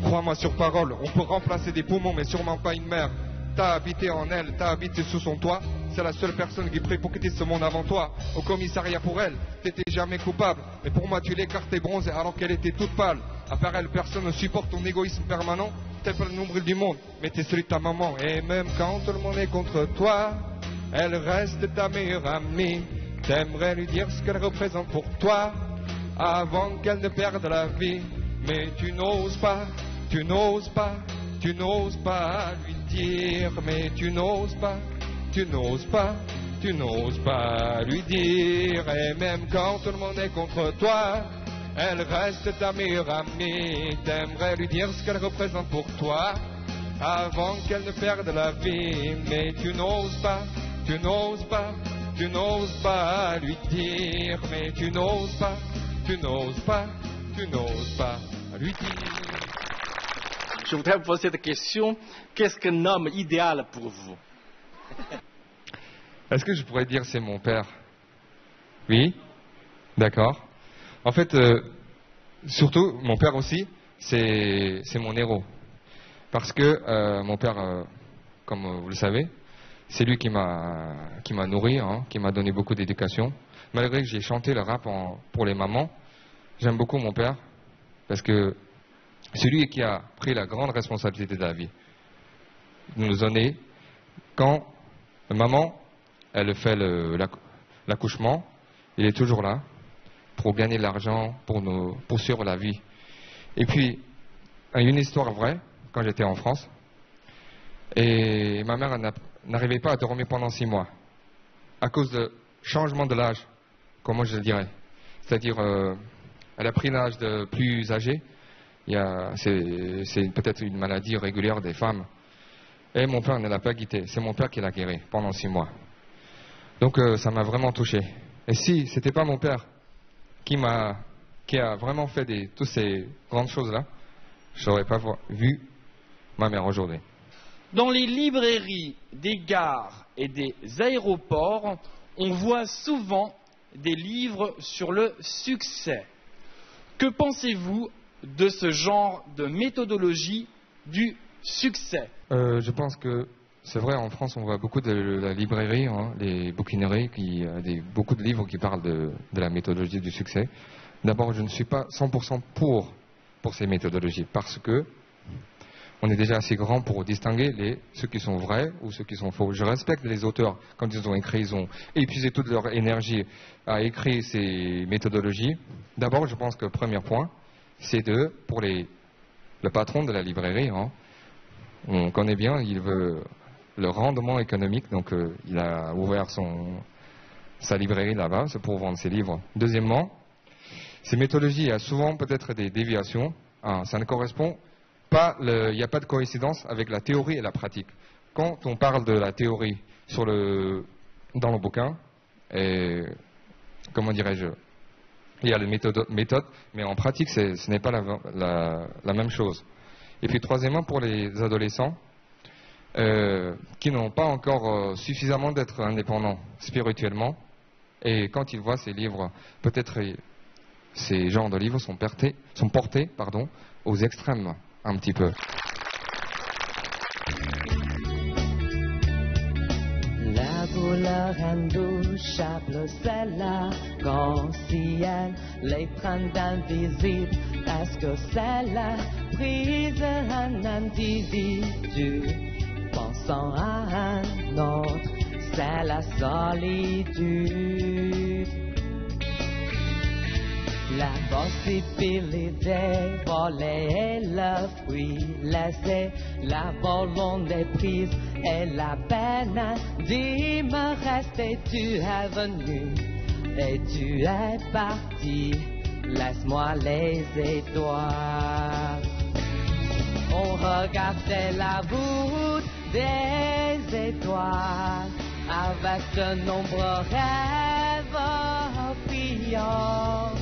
Crois-moi sur parole, on peut remplacer des poumons mais sûrement pas une mère. T'as habité en elle, t'as habité sous son toit. C'est la seule personne qui prie pour quitter ce monde avant toi. Au commissariat pour elle, t'étais jamais coupable. Mais pour moi tu l'écartais bronzée alors qu'elle était toute pâle. À part elle, personne ne supporte ton égoïsme permanent. t'es pas le nombril du monde, mais t'es celui de ta maman. Et même quand tout le monde est contre toi, elle reste ta meilleure amie. T'aimerais lui dire ce qu'elle représente pour toi, avant qu'elle ne perde la vie. Mais tu n'oses pas, tu n'oses pas, tu n'oses pas lui dire. Mais tu n'oses pas, tu n'oses pas, tu n'oses pas lui dire. Et même quand tout le monde est contre toi, elle reste ta meilleure amie. T'aimerais lui dire ce qu'elle représente pour toi, avant qu'elle ne perde la vie. Mais tu n'oses pas, tu n'oses pas, tu n'oses pas lui dire. Mais tu n'oses pas, tu n'oses pas, tu n'oses pas lui dire. Je voudrais vous poser cette question. Qu'est-ce qu'un homme idéal pour vous? Est-ce que je pourrais dire c'est mon père? Oui? D'accord. En fait, surtout, mon père aussi, c'est mon héros. Parce que mon père, comme vous le savez, c'est lui qui m'a nourri, hein, qui m'a donné beaucoup d'éducation. Malgré que j'ai chanté le rap pour les mamans, j'aime beaucoup mon père, parce que c'est lui qui a pris la grande responsabilité de la vie. Il nous a donné, quand maman, elle fait l'accouchement, il est toujours là pour gagner de l'argent, pour suivre la vie. Et puis, une histoire vraie, quand j'étais en France, et ma mère n'arrivait pas à dormir pendant 6 mois, à cause de changement de l'âge, comment je le dirais. C'est-à-dire, elle a pris l'âge de plus âgé, c'est peut-être une maladie régulière des femmes. Et mon père ne l'a pas guidé, c'est mon père qui l'a guéri pendant 6 mois. Donc ça m'a vraiment touché. Et si c'était pas mon père qui a vraiment fait toutes ces grandes choses-là, je n'aurais pas vu ma mère aujourd'hui. Dans les librairies des gares et des aéroports, on voit souvent des livres sur le succès. Que pensez-vous de ce genre de méthodologie du succès? Je pense que c'est vrai, en France, on voit beaucoup de la librairie, hein, les bouquineries, beaucoup de livres qui parlent de la méthodologie du succès. D'abord, je ne suis pas 100% pour ces méthodologies, parce que on est déjà assez grand pour distinguer ceux qui sont vrais ou ceux qui sont faux. Je respecte les auteurs, quand ils ont écrit, ils ont épuisé toute leur énergie à écrire ces méthodologies. D'abord, je pense que le premier point, c'est pour le patron de la librairie, hein, on connaît bien, il veut le rendement économique, donc il a ouvert sa librairie là-bas, c'est pour vendre ses livres. Deuxièmement, ces méthodologies, il y a souvent peut-être des déviations, ça ne correspond pas, il n'y a pas de coïncidence avec la théorie et la pratique. Quand on parle de la théorie dans le bouquin, comment dirais-je, il y a les méthodes, mais en pratique, ce n'est pas la même chose. Et puis troisièmement, pour les adolescents qui n'ont pas encore suffisamment d'être indépendants spirituellement, et quand ils voient ces livres, peut-être ces genres de livres sont portés aux extrêmes un petit peu. La douleur indouchable, c'est la conscience, l'étreinte invisible, est-ce que c'est la prise d'un individu pensant à un autre, c'est la solitude. La possibilité volée, le fruit laissé, la volonté prise et la peine. Dis-me, reste et tu es venu et tu es parti. Laisse-moi les étoiles. On regardait la voûte des étoiles avec de nombreux rêves brillants.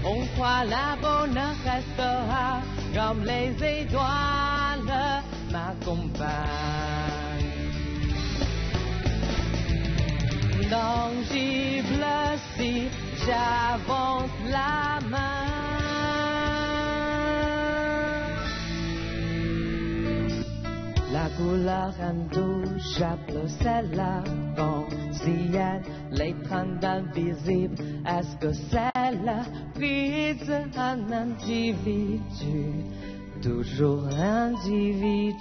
On croit la bonne restera comme les étoiles m'accompagnent. Tangible si j'avance la main. La couleur intouchable, c'est la conscience, l'étreinte invisible, est-ce que c'est la prise d'un individu toujours l'individu.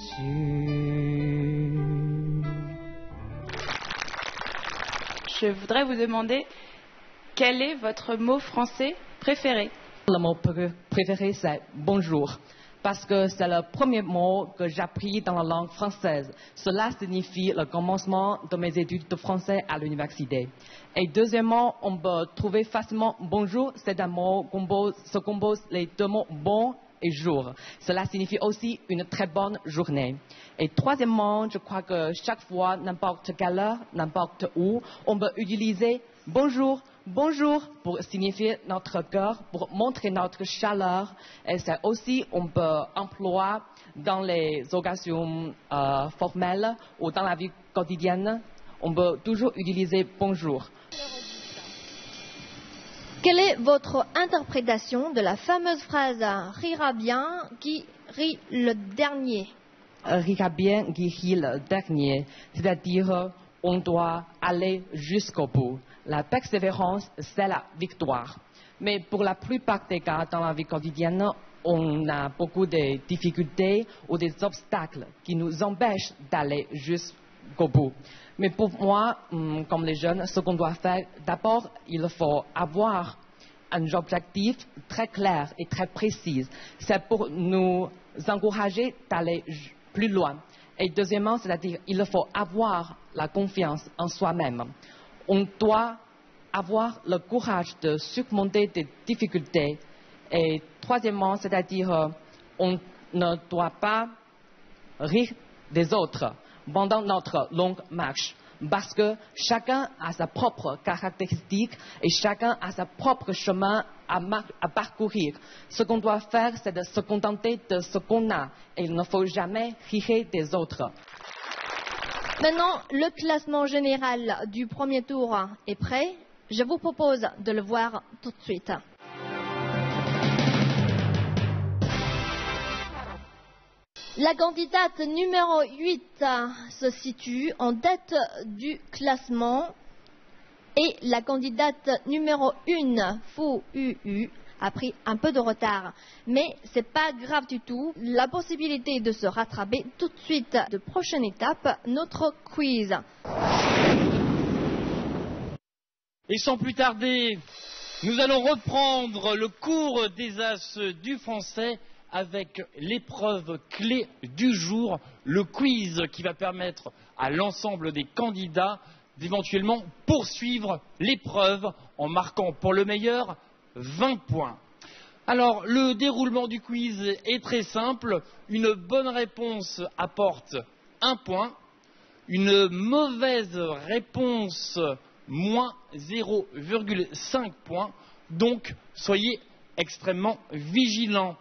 Je voudrais vous demander quel est votre mot français préféré? Le mot préféré, c'est bonjour, parce que c'est le premier mot que j'ai appris dans la langue française. Cela signifie le commencement de mes études de français à l'université. Et deuxièmement, on peut trouver facilement bonjour, c'est un mot se compose les deux mots bon et jour. Cela signifie aussi une très bonne journée. Et troisièmement, je crois que chaque fois, n'importe quelle heure, n'importe où, on peut utiliser bonjour, bonjour pour signifier notre cœur, pour montrer notre chaleur. Et c'est aussi, on peut employer dans les occasions formelles ou dans la vie quotidienne, on peut toujours utiliser bonjour. Quelle est votre interprétation de la fameuse phrase « rira bien qui rit le dernier » Rira bien qui rit le dernier, c'est-à-dire on doit aller jusqu'au bout. La persévérance, c'est la victoire. Mais pour la plupart des cas dans la vie quotidienne, on a beaucoup de difficultés ou des obstacles qui nous empêchent d'aller jusqu'au bout. Mais pour moi, comme les jeunes, ce qu'on doit faire, d'abord, il faut avoir un objectif très clair et très précis. C'est pour nous encourager d'aller plus loin. Et deuxièmement, c'est-à-dire il faut avoir la confiance en soi-même. On doit avoir le courage de surmonter des difficultés. Et troisièmement, c'est-à-dire on ne doit pas rire des autres pendant notre longue marche. Parce que chacun a sa propre caractéristique et chacun a sa propre chemin à parcourir. Ce qu'on doit faire, c'est de se contenter de ce qu'on a. Et il ne faut jamais rire des autres. Maintenant, le classement général du premier tour est prêt. Je vous propose de le voir tout de suite. La candidate numéro 8 se situe en tête du classement et la candidate numéro 1, Fu Yu, a pris un peu de retard. Mais ce n'est pas grave du tout. La possibilité de se rattraper tout de suite. De prochaine étape, notre quiz. Et sans plus tarder, nous allons reprendre le cours des As du français avec l'épreuve clé du jour, le quiz qui va permettre à l'ensemble des candidats d'éventuellement poursuivre l'épreuve en marquant pour le meilleur 20 points. Alors, le déroulement du quiz est très simple. Une bonne réponse apporte 1 point. Une mauvaise réponse, moins 0,5 points. Donc, soyez extrêmement vigilants.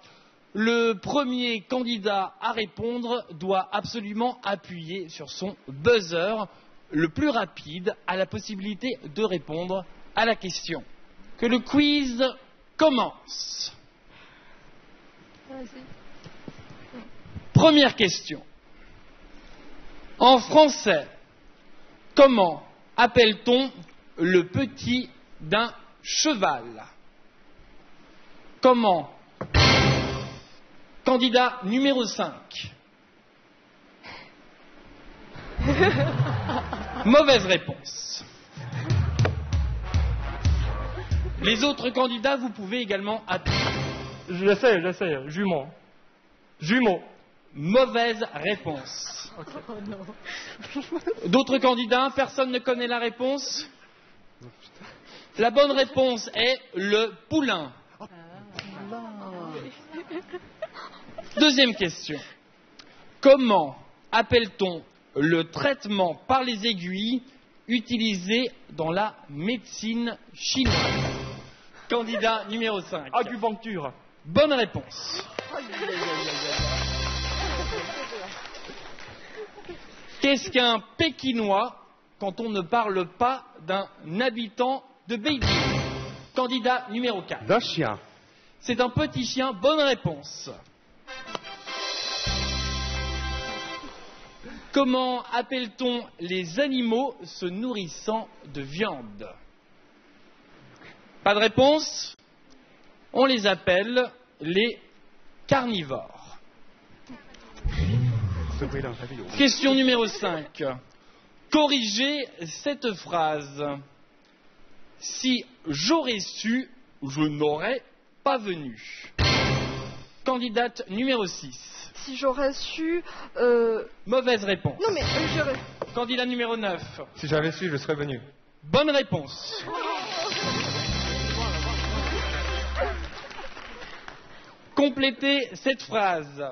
Le premier candidat à répondre doit absolument appuyer sur son buzzer. Le plus rapide a la possibilité de répondre à la question. Que le quiz commence. Première question. En français, comment appelle-t-on le petit d'un cheval? Comment? Candidat numéro 5. Mauvaise réponse. Les autres candidats, vous pouvez également appuyer. J'essaie. Jumeau. Jumeau. Mauvaise réponse. Okay. D'autres candidats, personne ne connaît la réponse? La bonne réponse est le poulain. Deuxième question. Comment appelle-t-on le traitement par les aiguilles utilisé dans la médecine chinoise? Candidat numéro 5. Acupuncture. Bonne réponse. Qu'est-ce qu'un Pékinois quand on ne parle pas d'un habitant de Beijing? Candidat numéro 4. D'un chien. C'est un petit chien. Bonne réponse. Comment appelle-t-on les animaux se nourrissant de viande? Pas de réponse? On les appelle les carnivores. Question numéro 5. Corrigez cette phrase. Si j'aurais su, je n'aurais pas venu. Candidate numéro 6. Si j'aurais su... Mauvaise réponse. Non mais j'aurais... Candidat numéro 9. Si j'avais su, je serais venu. Bonne réponse. Complétez cette phrase.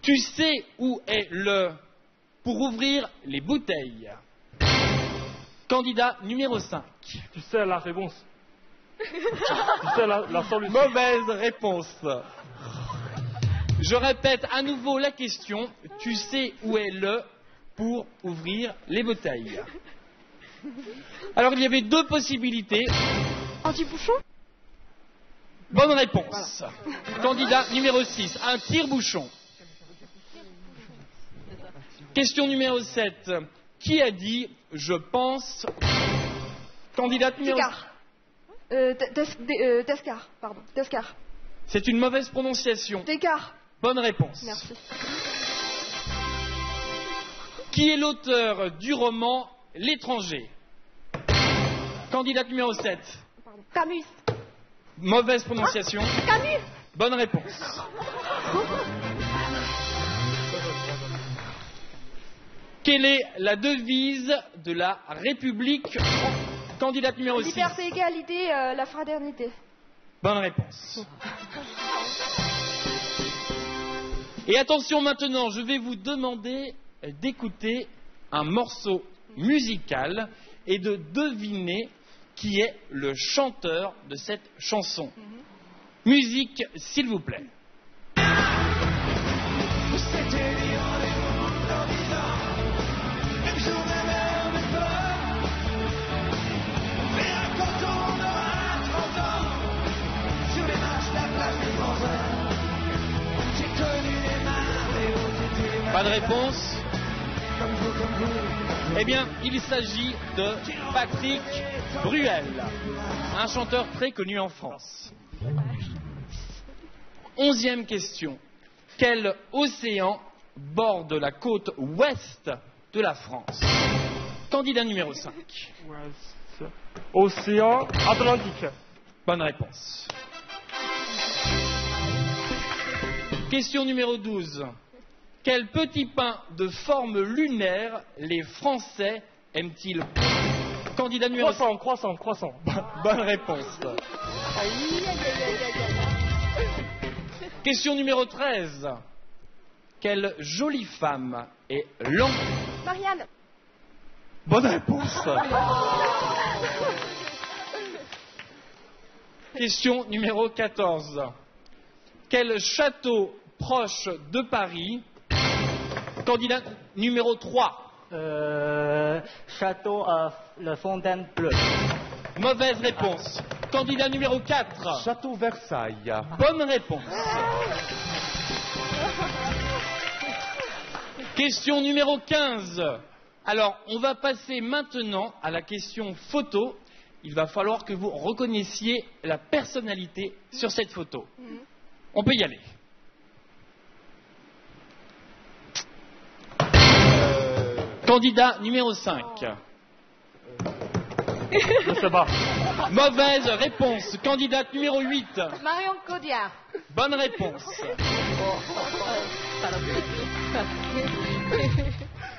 Tu sais où est le pour ouvrir les bouteilles. Candidat numéro 5. Tu sais la réponse. Tu sais la solution. Mauvaise réponse. Je répète à nouveau la question. Tu sais où est le pour ouvrir les bouteilles. Alors il y avait deux possibilités. Anti-bouchon? Bonne réponse. Candidat numéro 6. Un tire-bouchon. Question numéro 7. Qui a dit « je pense » Candidate numéro... Descartes, pardon. Descartes. C'est une mauvaise prononciation. Descartes. Bonne réponse. Merci. Qui est l'auteur du roman L'étranger? Candidate numéro 7. Camus. Mauvaise prononciation. Camus. Bonne réponse. Quelle est la devise de la République? Candidate numéro 6. Liberté, égalité, la fraternité. Bonne réponse. Et attention maintenant, je vais vous demander d'écouter un morceau musical et de deviner qui est le chanteur de cette chanson. Musique, s'il vous plaît. Pas de réponse? Eh bien, il s'agit de Patrick Bruel, un chanteur très connu en France. 11e question. Quel océan borde la côte ouest de la France? Candidat numéro 5. Ouest. Océan Atlantique. Bonne réponse. Question numéro 12. Quel petit pain de forme lunaire les Français aiment-ils? Candidat numéro... Croissant. Bonne réponse. Question numéro 13. Quelle jolie femme est Marianne. Bonne réponse. Question numéro 14. Quel château proche de Paris? Candidat numéro 3. Château le Fontainebleau. Mauvaise réponse. Candidat numéro 4. Château Versailles. Bonne réponse. Question numéro 15. Alors, on va passer maintenant à la question photo. Il va falloir que vous reconnaissiez la personnalité sur cette photo. On peut y aller. Candidat numéro 5. Je sais pas. Mauvaise réponse. Candidate numéro 8. Marion Cotillard. Bonne réponse.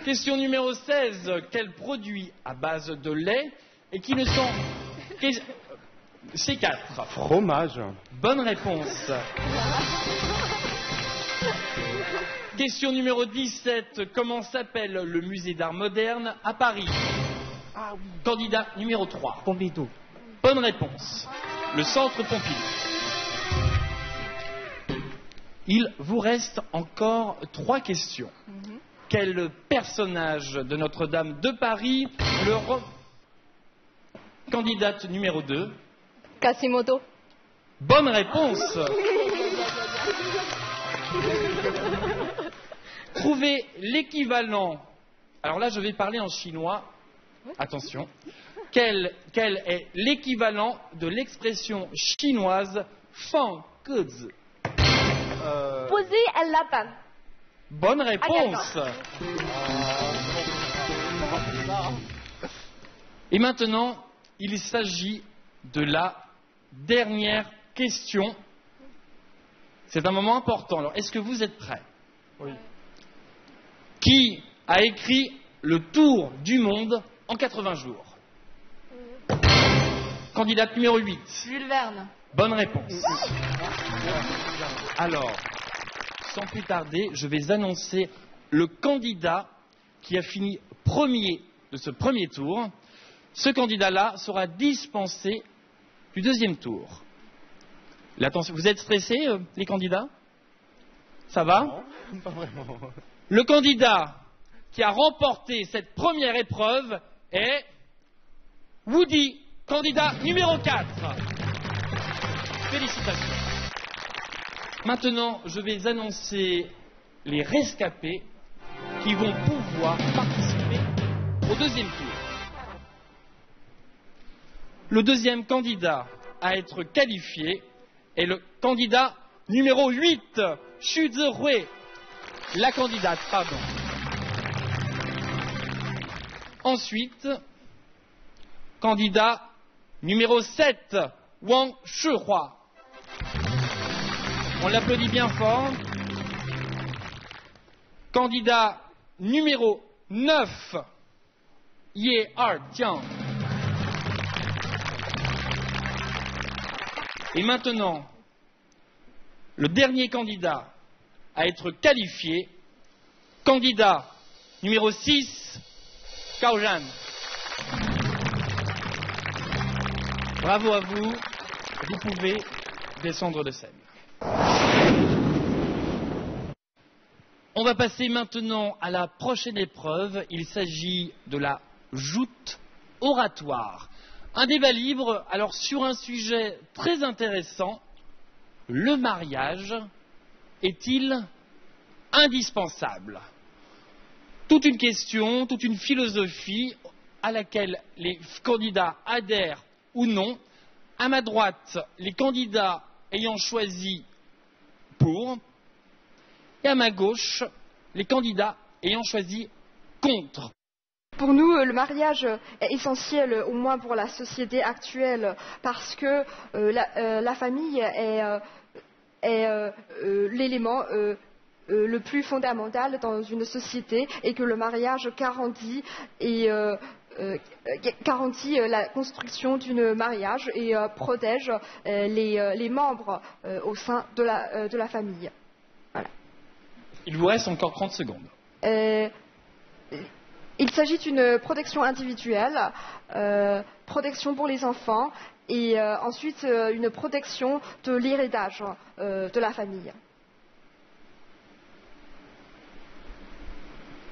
Question numéro 16. Quel produit à base de lait et qui ne sont... C4. Fromage. Bonne réponse. Question numéro 17. Comment s'appelle le musée d'art moderne à Paris? Candidat numéro 3. Pompidou. Bonne réponse. Le centre Pompidou. Il vous reste encore 3 questions. Quel personnage de Notre-Dame de Paris Candidate numéro 2. Quasimodo. Bonne réponse. Trouvez l'équivalent. Alors là, je vais parler en chinois. Attention. Quel est l'équivalent de l'expression chinoise Fang Ge Zi? Poser un lapin. Bonne réponse. Et maintenant, il s'agit de la dernière question. C'est un moment important. Alors, est-ce que vous êtes prêts? Oui. Qui a écrit Le Tour du Monde en 80 jours? Candidate numéro 8. Jules Verne. Bonne réponse. Alors, sans plus tarder, je vais annoncer le candidat qui a fini premier de ce premier tour. Ce candidat-là sera dispensé du deuxième tour. Attention, vous êtes stressés, les candidats? Ça va? Non, pas vraiment. Le candidat qui a remporté cette première épreuve est Woody, candidat numéro 4. Félicitations. Maintenant, je vais annoncer les rescapés qui vont pouvoir participer au deuxième tour. Le deuxième candidat à être qualifié est le candidat numéro 8, Xu Zihui. La candidate, pardon. Ensuite, candidat numéro 7, Wang Shihua. On l'applaudit bien fort. Candidat numéro 9, Ye Tian. Et maintenant, le dernier candidat à être qualifié, candidat numéro 6, Cao Zhan. Bravo à vous, vous pouvez descendre de scène. On va passer maintenant à la prochaine épreuve. Il s'agit de la joute oratoire. Un débat libre, alors sur un sujet très intéressant, le mariage est-il indispensable? Toute une question, toute une philosophie à laquelle les candidats adhèrent ou non. À ma droite, les candidats ayant choisi pour, et à ma gauche, les candidats ayant choisi contre. Pour nous, le mariage est essentiel, au moins pour la société actuelle, parce que la famille est l'élément le plus fondamental dans une société et que le mariage garantit la construction d'un mariage et protège les membres au sein de la famille. Voilà. Il vous reste encore 30 secondes. Il s'agit d'une protection individuelle, protection pour les enfants et ensuite une protection de l'héritage de la famille.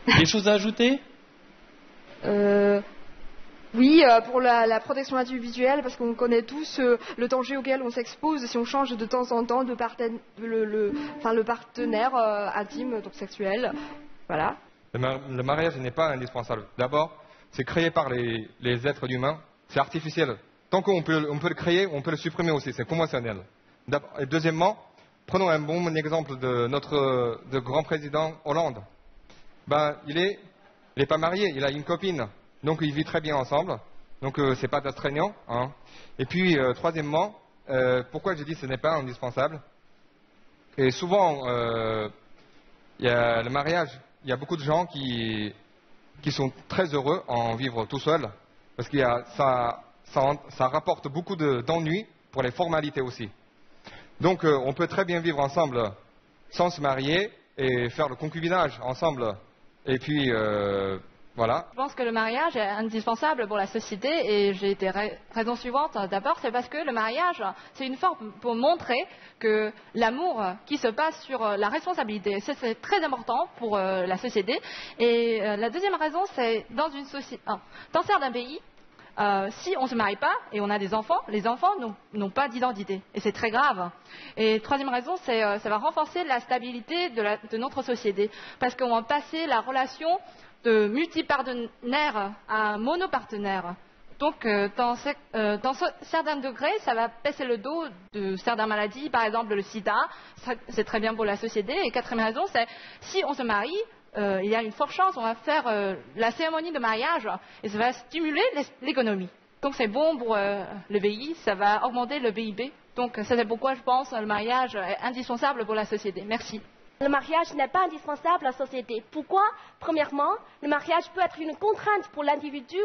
Des choses à ajouter? Oui, pour la protection individuelle, parce qu'on connaît tous le danger auquel on s'expose si on change de temps en temps le partenaire intime, donc sexuel. Voilà. Le mariage n'est pas indispensable. D'abord, c'est créé par les êtres humains, c'est artificiel. Tant qu'on peut le créer, on peut le supprimer aussi, c'est conventionnel. Et deuxièmement, prenons un bon exemple de notre grand président Hollande. Il est pas marié, il a une copine, donc il vit très bien ensemble, donc c'est pas astreignant. Hein. Et puis troisièmement, pourquoi j'ai dit que ce n'est pas indispensable? Et souvent, il y a le mariage. Il y a beaucoup de gens qui sont très heureux en vivre tout seul, parce que ça rapporte beaucoup d'ennuis pour les formalités aussi. Donc on peut très bien vivre ensemble sans se marier et faire le concubinage ensemble. Et puis voilà. Je pense que le mariage est indispensable pour la société et j'ai des raisons suivantes. D'abord, c'est parce que le mariage, c'est une forme pour montrer que l'amour qui se passe sur la responsabilité, c'est très important pour la société. Et la deuxième raison, c'est dans certains pays, si on ne se marie pas et on a des enfants, les enfants n'ont pas d'identité. Et c'est très grave. Et troisième raison, ça va renforcer la stabilité de notre société. Parce qu'on va passer la relation de multipartenaire à monopartenaire. Donc, dans certains degrés, ça va baisser le dos de certaines maladies, par exemple le sida, c'est très bien pour la société. Et quatrième raison, c'est si on se marie, il y a une forte chance, on va faire la cérémonie de mariage et ça va stimuler l'économie. Donc c'est bon pour le pays, ça va augmenter le PIB. Donc c'est pourquoi je pense que le mariage est indispensable pour la société. Merci. Le mariage n'est pas indispensable à la société. Pourquoi? Premièrement, le mariage peut être une contrainte pour l'individu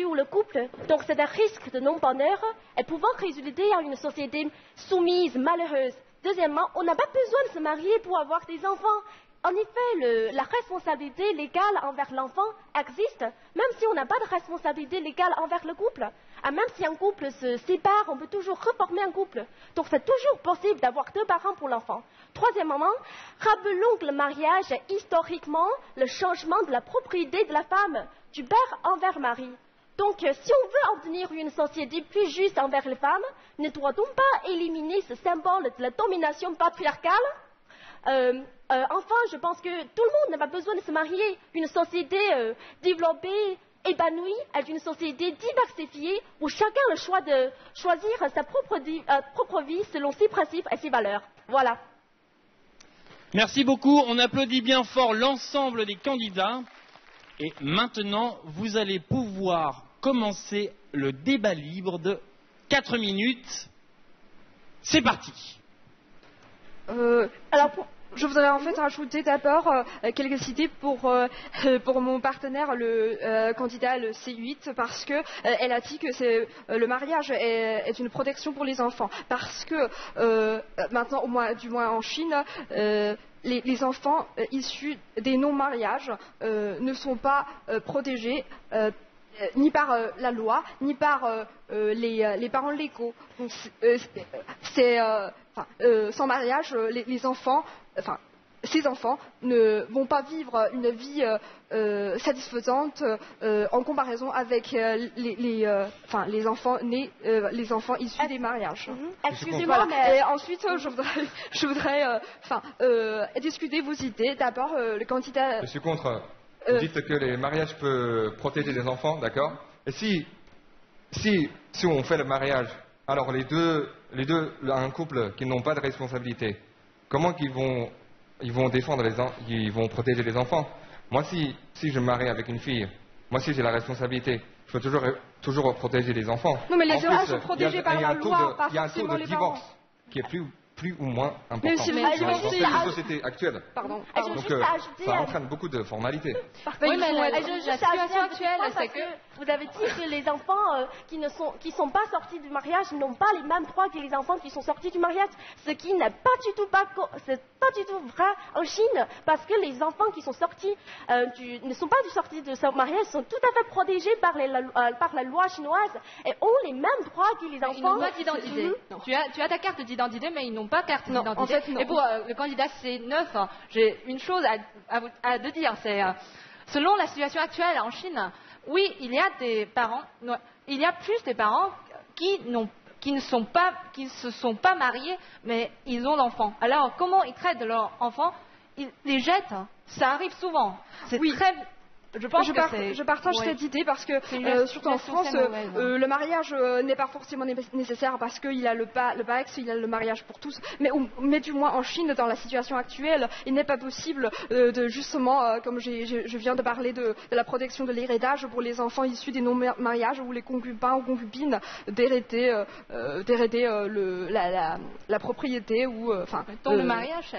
ou le couple. Donc c'est un risque de non-bonheur et pouvant résulter en une société soumise, malheureuse. Deuxièmement, on n'a pas besoin de se marier pour avoir des enfants. En effet, la responsabilité légale envers l'enfant existe, même si on n'a pas de responsabilité légale envers le couple. Même si un couple se sépare, on peut toujours reformer un couple. Donc c'est toujours possible d'avoir 2 parents pour l'enfant. Troisièmement, rappelons que le mariage est historiquement le changement de la propriété de la femme, du père envers le mari. Donc si on veut obtenir une société plus juste envers les femmes, ne doit-on pas éliminer ce symbole de la domination patriarcale? Enfin, je pense que tout le monde n'a pas besoin de se marier. Une société développée, épanouie, est une société diversifiée où chacun a le choix de choisir sa propre vie selon ses principes et ses valeurs. Voilà. Merci beaucoup. On applaudit bien fort l'ensemble des candidats. Et maintenant, vous allez pouvoir commencer le débat libre de 4 minutes. C'est parti. Alors, je voudrais en fait rajouter d'abord quelques idées pour mon partenaire, le candidat le C8, parce que elle a dit que le mariage est une protection pour les enfants, parce que maintenant, du moins en Chine, les enfants issus des non-mariages ne sont pas protégés. Ni par la loi, ni par les parents légaux. Donc, sans mariage, les enfants, ces enfants ne vont pas vivre une vie satisfaisante en comparaison avec les enfants nés, les enfants issus des mariages. Excusez-moi, voilà. mais... Et ensuite, je voudrais discuter vos idées. D'abord, le candidat... Je suis contre. Vous dites que les mariages peuvent protéger les enfants, d'accord? Et si on fait le mariage, alors les deux, un couple qui n'ont pas de responsabilité, comment ils vont défendre ils vont protéger les enfants? Moi, si je me marie avec une fille, moi si j'ai la responsabilité, je peux toujours protéger les enfants. Non, mais les enfants sont protégés par la loi, pas forcément les parents. Il y a un taux de divorce qui est plus ou moins important dans la société actuelle. Pardon. Donc ça entraîne beaucoup de formalités. Oui, mais la situation actuelle, c'est que vous avez dit que les enfants qui sont pas sortis du mariage n'ont pas les mêmes droits que les enfants qui sont sortis du mariage, ce qui n'est pas du tout vrai en Chine, parce que les enfants qui sont sortis ne sont pas sortis de ce mariage, sont tout à fait protégés par la loi chinoise et ont les mêmes droits que les enfants. Ils n'ont pas d'identité. Tu as ta carte d'identité, mais ils n'ont pas carte d'identité. En fait, non. Et pour le candidat C9, j'ai une chose à dire, c'est selon la situation actuelle en Chine, oui, il y a des parents, il y a plus des parents qui ne se sont pas mariés, mais ils ont l'enfant. Alors, comment ils traitent leurs enfants? Ils les jettent. Ça arrive souvent. C'est très... Je partage cette idée parce que, surtout en France, le mariage n'est pas forcément nécessaire parce qu'il a le PACS, il a le mariage pour tous. Mais du moins en Chine, dans la situation actuelle, il n'est pas possible de justement, comme je viens de parler de la protection de l'héritage pour les enfants issus des non-mariages ou les concubins ou concubines d'hériter la propriété ou donc le mariage,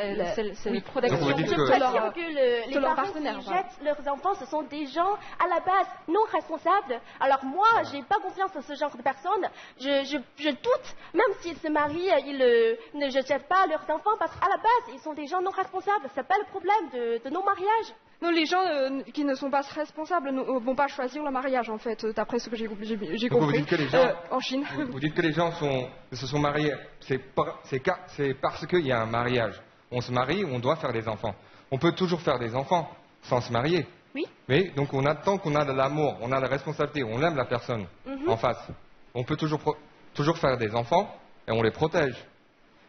c'est une protection de leur partenaire. Qui jettent leurs enfants, ce sont des gens à la base non responsables. Alors moi, j'ai pas confiance en ce genre de personnes. Je doute, même s'ils se marient, ils ne jettent pas leurs enfants parce qu'à la base, ils sont des gens non responsables. C'est pas le problème de nos mariages. Non, les gens qui ne sont pas responsables ne vont pas choisir le mariage, en fait, d'après ce que j'ai compris. Vous dites que les gens, en Chine. Vous dites que les gens se sont mariés, c'est parce qu'il y a un mariage. On se marie, on doit faire des enfants. On peut toujours faire des enfants sans se marier. Oui. Mais donc tant qu'on a de l'amour, on a la responsabilité, on aime la personne en face, on peut toujours faire des enfants et on les protège.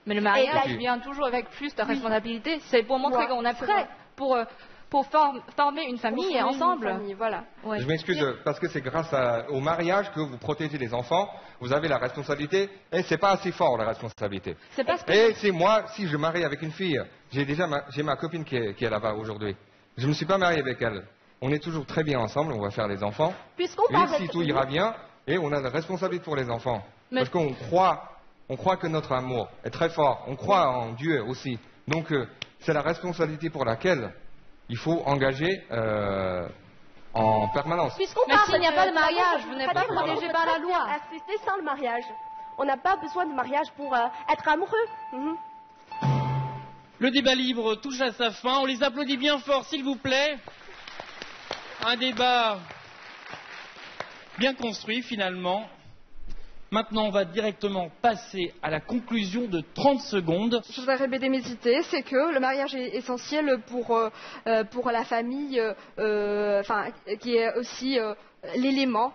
Mais le mariage vient toujours avec plus de responsabilité. C'est pour montrer qu'on est prêt pour pour former une famille ensemble. Une famille, voilà. Ouais. Je m'excuse parce que c'est grâce au mariage que vous protégez les enfants. Vous avez la responsabilité et c'est pas assez fort la responsabilité. C'est parce que... Et c'est moi, si je marie avec une fille, j'ai ma copine qui est là-bas aujourd'hui. Je ne me suis pas marié avec elle. On est toujours très bien ensemble, on va faire les enfants. Puisqu'on parle et si tout ira bien, et on a la responsabilité pour les enfants. Mais... Parce qu'on croit que notre amour est très fort. On croit en Dieu aussi. Donc c'est la responsabilité pour laquelle il faut engager en permanence. Puisqu'on Mais parle s'il n'y a pas de mariage, vous n'êtes pas protégé par la loi. Assister sans le mariage. On n'a pas besoin de mariage pour être amoureux. Mhm. Le débat libre touche à sa fin. On les applaudit bien fort, s'il vous plaît. Un débat bien construit, finalement. Maintenant, on va directement passer à la conclusion de 30 secondes. Je voudrais répéter mes idées, c'est que le mariage est essentiel pour la famille, qui est aussi l'élément,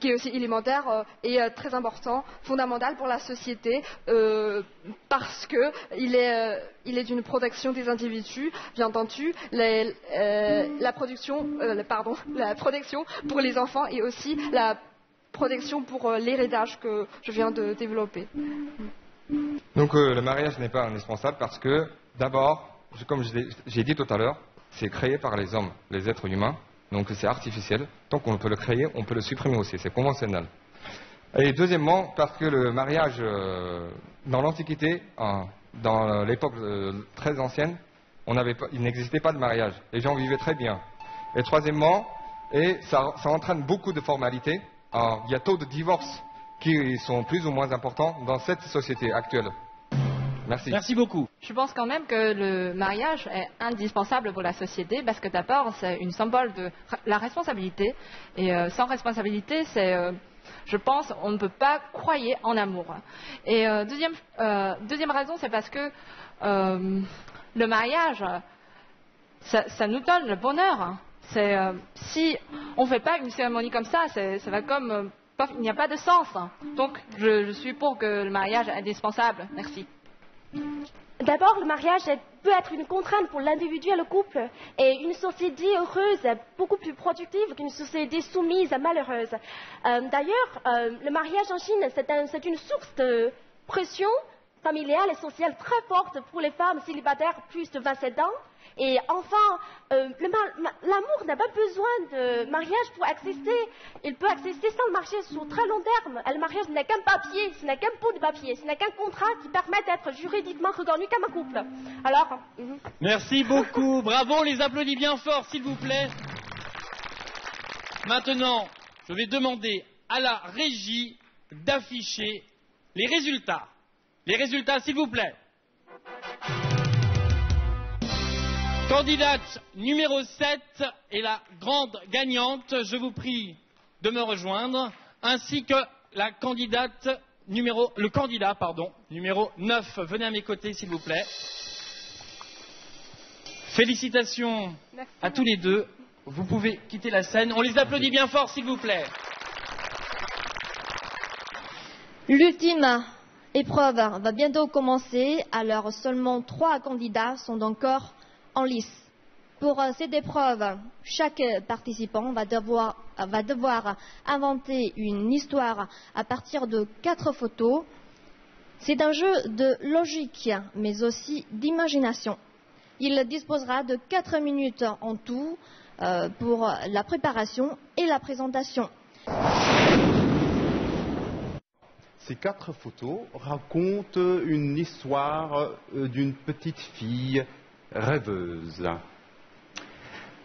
qui est aussi élémentaire et très important, fondamental pour la société, parce que il est une protection des individus, bien entendu, la protection pour les enfants et aussi la protection pour l'héritage que je viens de développer. Donc le mariage n'est pas indispensable parce que d'abord, comme j'ai dit tout à l'heure, c'est créé par les hommes, les êtres humains, donc c'est artificiel. Tant qu'on peut le créer, on peut le supprimer aussi, c'est conventionnel. Et deuxièmement, parce que le mariage, dans l'Antiquité, dans l'époque très ancienne, il n'existait pas de mariage. Les gens vivaient très bien. Et troisièmement, ça entraîne beaucoup de formalités. Il y a taux de divorces qui sont plus ou moins importants dans cette société actuelle. Merci. Merci beaucoup. Je pense quand même que le mariage est indispensable pour la société parce que d'abord, c'est une symbole de la responsabilité. Et sans responsabilité, je pense, on ne peut pas croire en amour. Et deuxième raison, c'est parce que le mariage, ça nous donne le bonheur. Si on ne fait pas une cérémonie comme ça, ça va comme... il n'y a pas de sens. Donc, je suis pour que le mariage est indispensable. Merci. D'abord, le mariage peut être une contrainte pour l'individu et le couple. Et une société heureuse est beaucoup plus productive qu'une société soumise et malheureuse. D'ailleurs, le mariage en Chine, c'est une source de pression familiale et sociale très forte pour les femmes célibataires plus de 27 ans. Et enfin, l'amour n'a pas besoin de mariage pour exister. Il peut exister sans le mariage sur très long terme. Et le mariage n'est qu'un papier, ce n'est qu'un bout de papier, ce n'est qu'un contrat qui permet d'être juridiquement reconnu comme un couple. Alors... Merci beaucoup. Bravo, on les applaudit bien fort, s'il vous plaît. Maintenant, je vais demander à la régie d'afficher les résultats. Les résultats, s'il vous plaît. Candidate numéro 7 est la grande gagnante. Je vous prie de me rejoindre, ainsi que le candidat numéro 9. Venez à mes côtés, s'il vous plaît. Félicitations à tous les deux. Vous pouvez quitter la scène. On les applaudit bien fort, s'il vous plaît. L'ultime épreuve va bientôt commencer. Alors, seulement 3 candidats sont encore en lice. Pour cette épreuve, chaque participant va devoir inventer une histoire à partir de 4 photos. C'est un jeu de logique, mais aussi d'imagination. Il disposera de 4 minutes en tout pour la préparation et la présentation. Ces 4 photos racontent une histoire d'une petite fille rêveuse.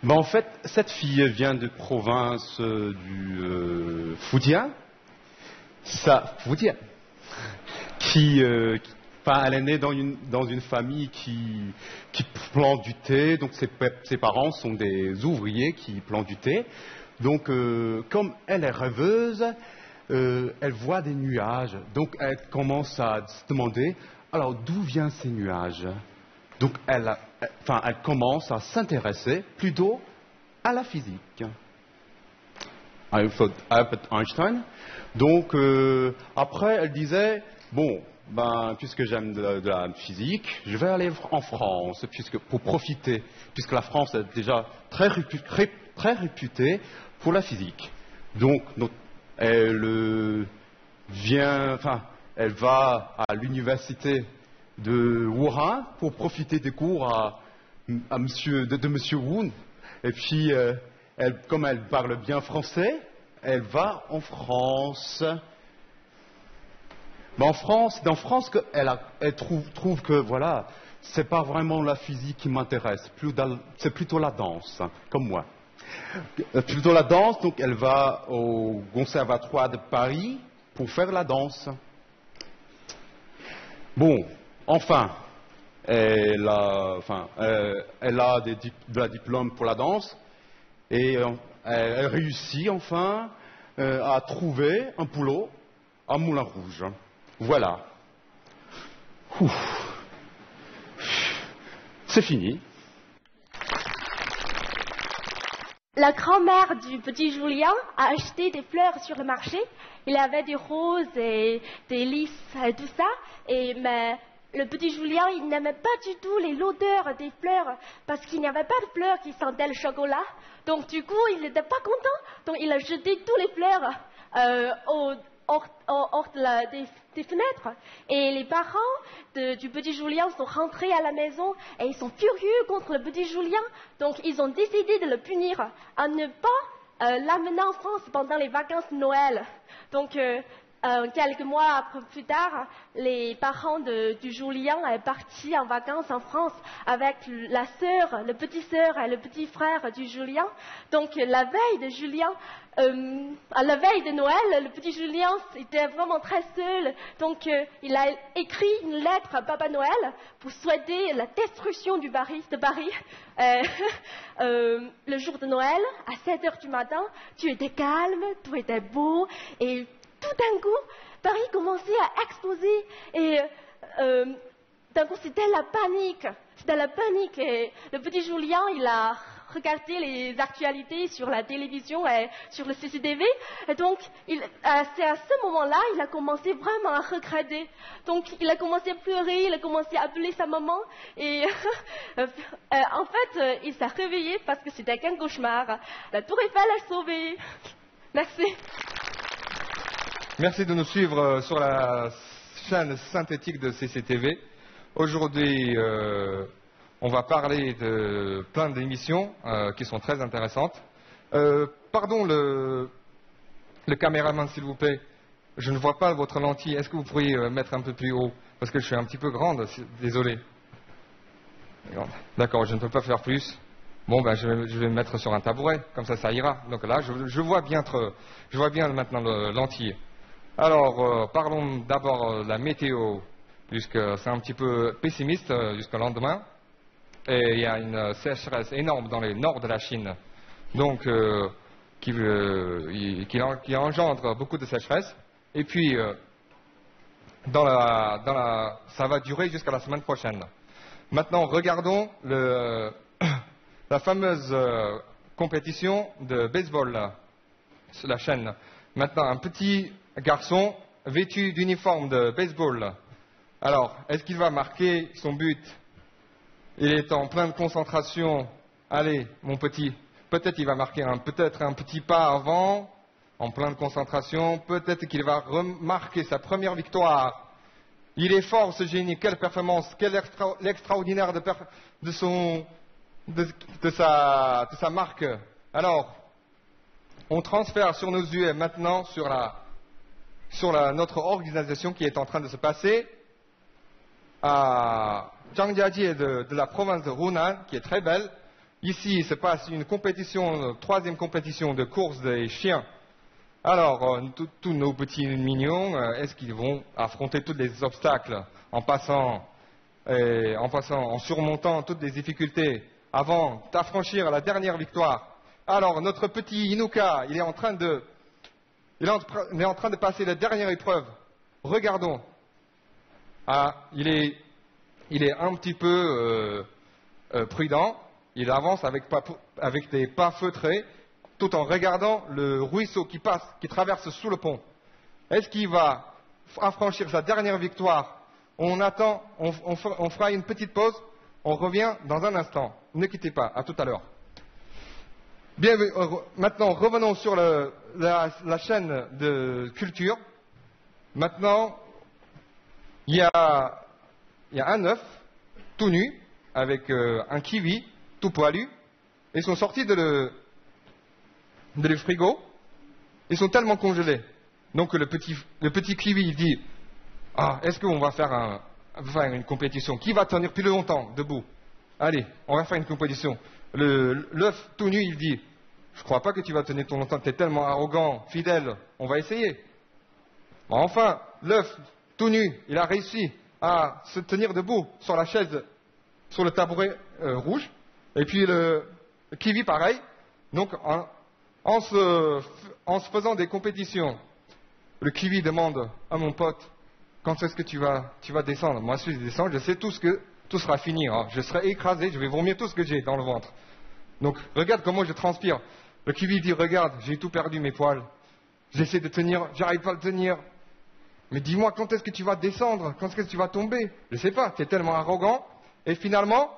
En fait, cette fille vient de province du Fujian. Elle est née dans une famille qui plante du thé. Donc ses parents sont des ouvriers qui plantent du thé. Donc, comme elle est rêveuse, elle voit des nuages. Donc, elle commence à se demander, alors d'où viennent ces nuages ? Donc, elle commence à s'intéresser plutôt à la physique. Albert Einstein. Donc, après, elle disait, bon, ben, puisque j'aime de la physique, je vais aller en France, pour profiter, puisque la France est déjà très réputée pour la physique. Donc, elle va à l'université de Wuhan pour profiter des cours de Monsieur Wu. Et puis, comme elle parle bien français, elle va en France. Mais en France, elle trouve que, voilà, c'est pas vraiment la physique qui m'intéresse, c'est plutôt la danse, hein, comme moi. Plutôt la danse, donc elle va au Conservatoire de Paris pour faire la danse. Bon, enfin, elle a de la diplôme pour la danse et elle réussit enfin à trouver un boulot à Moulin Rouge. Voilà. C'est fini. La grand-mère du petit Julien a acheté des fleurs sur le marché. Il avait des roses et des lys et tout ça. Mais le petit Julien, il n'aimait pas du tout l'odeur des fleurs parce qu'il n'y avait pas de fleurs qui sentaient le chocolat. Donc du coup, il n'était pas content. Donc il a jeté toutes les fleurs hors des fenêtres. Et les parents du petit Julien sont rentrés à la maison et ils sont furieux contre le petit Julien. Donc ils ont décidé de le punir à ne pas l'amener en France pendant les vacances de Noël. Donc quelques mois plus tard, les parents du Julien sont partis en vacances en France avec la sœur, le petit sœur et le petit frère du Julien. Donc la veille de Julien, à la veille de Noël, le petit Julien était vraiment très seul. Donc il a écrit une lettre à Papa Noël pour souhaiter la destruction de Paris. Le jour de Noël, à 7h du matin, tu étais calme, tout était beau et tout d'un coup, Paris commençait à exploser et d'un coup, c'était la panique. C'était la panique et le petit Julien, il a regardé les actualités sur la télévision et sur le CCTV. Et donc, c'est à ce moment-là, il a commencé vraiment à regretter. Donc, il a commencé à pleurer, il a commencé à appeler sa maman. Et en fait, il s'est réveillé parce que c'était qu'un cauchemar. La Tour Eiffel est sauvée. Merci. Merci de nous suivre sur la chaîne synthétique de CCTV. Aujourd'hui, on va parler de plein d'émissions qui sont très intéressantes. Pardon, le caméraman, s'il vous plaît. Je ne vois pas votre lentille. Est-ce que vous pourriez mettre un peu plus haut? Parce que je suis un petit peu grande, désolé. D'accord, je ne peux pas faire plus. Bon, ben, je vais me mettre sur un tabouret, comme ça ira. Donc là, je vois bien maintenant le lentille. Alors, parlons d'abord de la météo, puisque c'est un petit peu pessimiste jusqu'au lendemain. Et il y a une sécheresse énorme dans le nord de la Chine, donc qui engendre beaucoup de sécheresse. Et puis, ça va durer jusqu'à la semaine prochaine. Maintenant, regardons la fameuse compétition de baseball sur la chaîne. Maintenant, un petit garçon vêtu d'uniforme de baseball. Alors, est-ce qu'il va marquer son but? Il est en pleine concentration. Allez, mon petit. Peut-être qu'il va marquer peut-être un petit pas avant, en pleine concentration. Peut-être qu'il va remarquer sa première victoire. Il est fort, ce génie. Quelle performance, quel extraordinaire de sa marque. Alors, on transfère sur nos yeux maintenant sur notre organisation qui est en train de se passer à Zhangjiajie de la province de Hunan, qui est très belle. Ici, il se passe une compétition, troisième compétition de course des chiens. Alors, tous nos petits mignons, est-ce qu'ils vont affronter tous les obstacles en surmontant toutes les difficultés avant d'affranchir la dernière victoire? Alors, notre petit Inuka, il est en train de passer la dernière épreuve. Regardons. Ah, il est un petit peu prudent. Il avance avec des pas feutrés. tout en regardant le ruisseau qui passe, qui traverse sous le pont. Est-ce qu'il va affranchir sa dernière victoire? On attend, on fera une petite pause, on revient dans un instant. Ne quittez pas, à tout à l'heure. Bien, maintenant, revenons sur la chaîne de culture. Maintenant, il y a un œuf, tout nu, avec un kiwi, tout poilu. Ils sont sortis de le frigo. Ils sont tellement congelés. Donc le petit kiwi, il dit, ah, est-ce qu'on va faire une compétition? Qui va tenir plus longtemps debout? Allez, on va faire une compétition. L'œuf tout nu, il dit, je crois pas que tu vas tenir ton longtemps, tu es tellement arrogant, fidèle, on va essayer. Enfin, l'œuf tout nu, il a réussi à se tenir debout sur la chaise, sur le tabouret rouge. Et puis le kiwi, pareil. Donc, en se faisant des compétitions, le kiwi demande à mon pote, quand est-ce que tu vas descendre? Moi, si je descends, je sais tout sera fini. Hein. Je serai écrasé, je vais vomir tout ce que j'ai dans le ventre. Donc, regarde comment je transpire. Le kiwi dit, regarde, j'ai tout perdu mes poils. J'essaie de tenir, j'arrive pas à le tenir. Mais dis-moi, quand est-ce que tu vas descendre? Quand est-ce que tu vas tomber? Je sais pas, tu es tellement arrogant. Et finalement,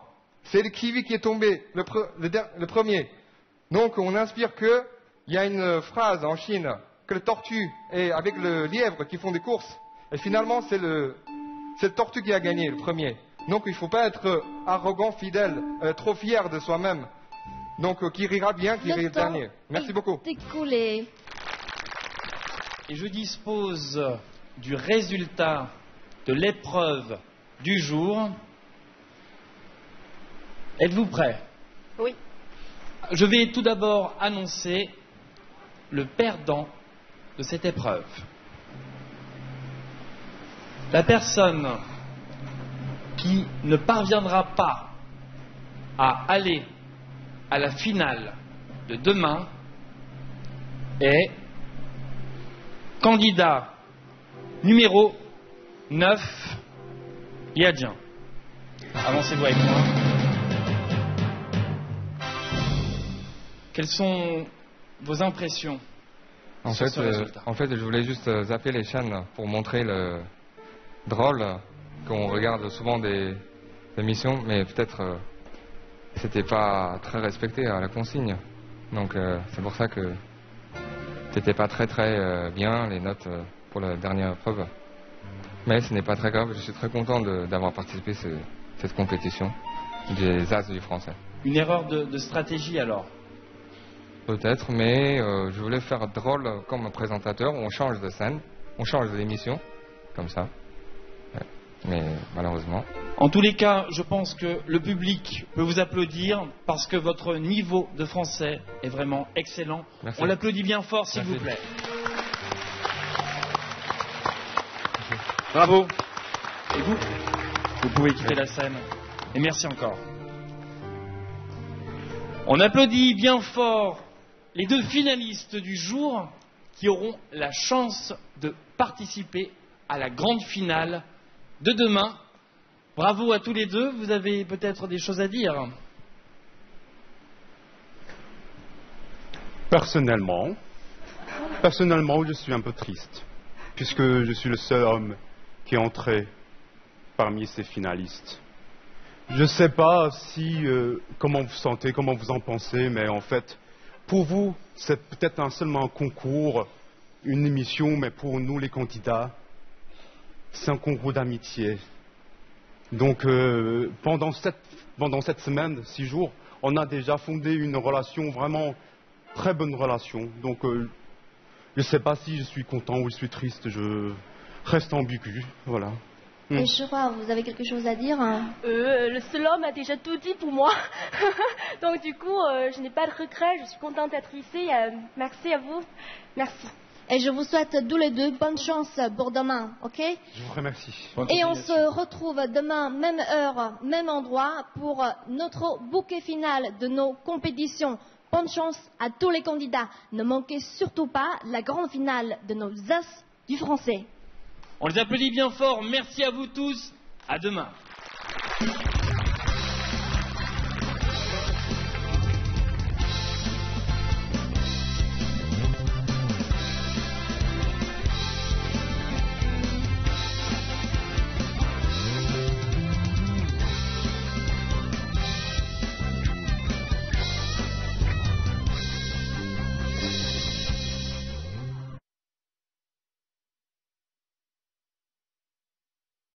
c'est le kiwi qui est tombé, le premier. Donc, on inspire qu'il y a une phrase en Chine, que le tortue est avec le lièvre qui font des courses. Et finalement, c'est le tortue qui a gagné, le premier. Donc, il ne faut pas être arrogant, fidèle, trop fier de soi-même. Donc, qui rira bien, qui rira le dernier. Merci beaucoup. Écoulé. Et je dispose du résultat de l'épreuve du jour. Êtes-vous prêts? Oui. Je vais tout d'abord annoncer le perdant de cette épreuve. La personne qui ne parviendra pas à aller à la finale de demain est candidat numéro 9, Yadjian. Avancez-vous avec moi. Quelles sont vos impressions sur ce résultat? En fait, je voulais juste zapper les chaînes pour montrer le drôle qu'on regarde souvent des émissions, mais peut-être c'était pas très respecté à la consigne. Donc c'est pour ça que c'était pas très bien les notes pour la dernière preuve. Mais ce n'est pas très grave, je suis très content d'avoir participé à cette compétition des As du français. Une erreur de stratégie alors? Peut-être, mais je voulais faire drôle comme un présentateur, on change de scène, on change d'émission, comme ça. Ouais. Mais malheureusement. En tous les cas, je pense que le public peut vous applaudir parce que votre niveau de français est vraiment excellent. Merci. On l'applaudit bien fort, s'il vous plaît. Bravo. Et vous pouvez quitter la scène. Et merci encore. On applaudit bien fort les deux finalistes du jour qui auront la chance de participer à la grande finale de demain. Bravo à tous les deux, vous avez peut-être des choses à dire. Personnellement, je suis un peu triste, puisque je suis le seul homme qui est entré parmi ces finalistes. Je ne sais pas comment vous sentez, comment vous en pensez, mais en fait, pour vous, c'est peut-être seulement un concours, une émission, mais pour nous, les candidats, c'est un concours d'amitié. Donc, pendant cette semaine, 6 jours, on a déjà fondé une relation, vraiment très bonne relation. Donc, je ne sais pas si je suis content ou je suis triste, je reste ambigu, voilà. Et je crois, vous avez quelque chose à dire? Le seul homme a déjà tout dit pour moi. Donc du coup, je n'ai pas de regret. Je suis contente d'être ici. Merci à vous. Merci. Et je vous souhaite tous les deux bonne chance pour demain, ok? Je vous remercie. Et on se retrouve demain, même heure, même endroit, pour notre bouquet final de nos compétitions. Bonne chance à tous les candidats. Ne manquez surtout pas la grande finale de nos As du français. On les applaudit bien fort. Merci à vous tous. À demain.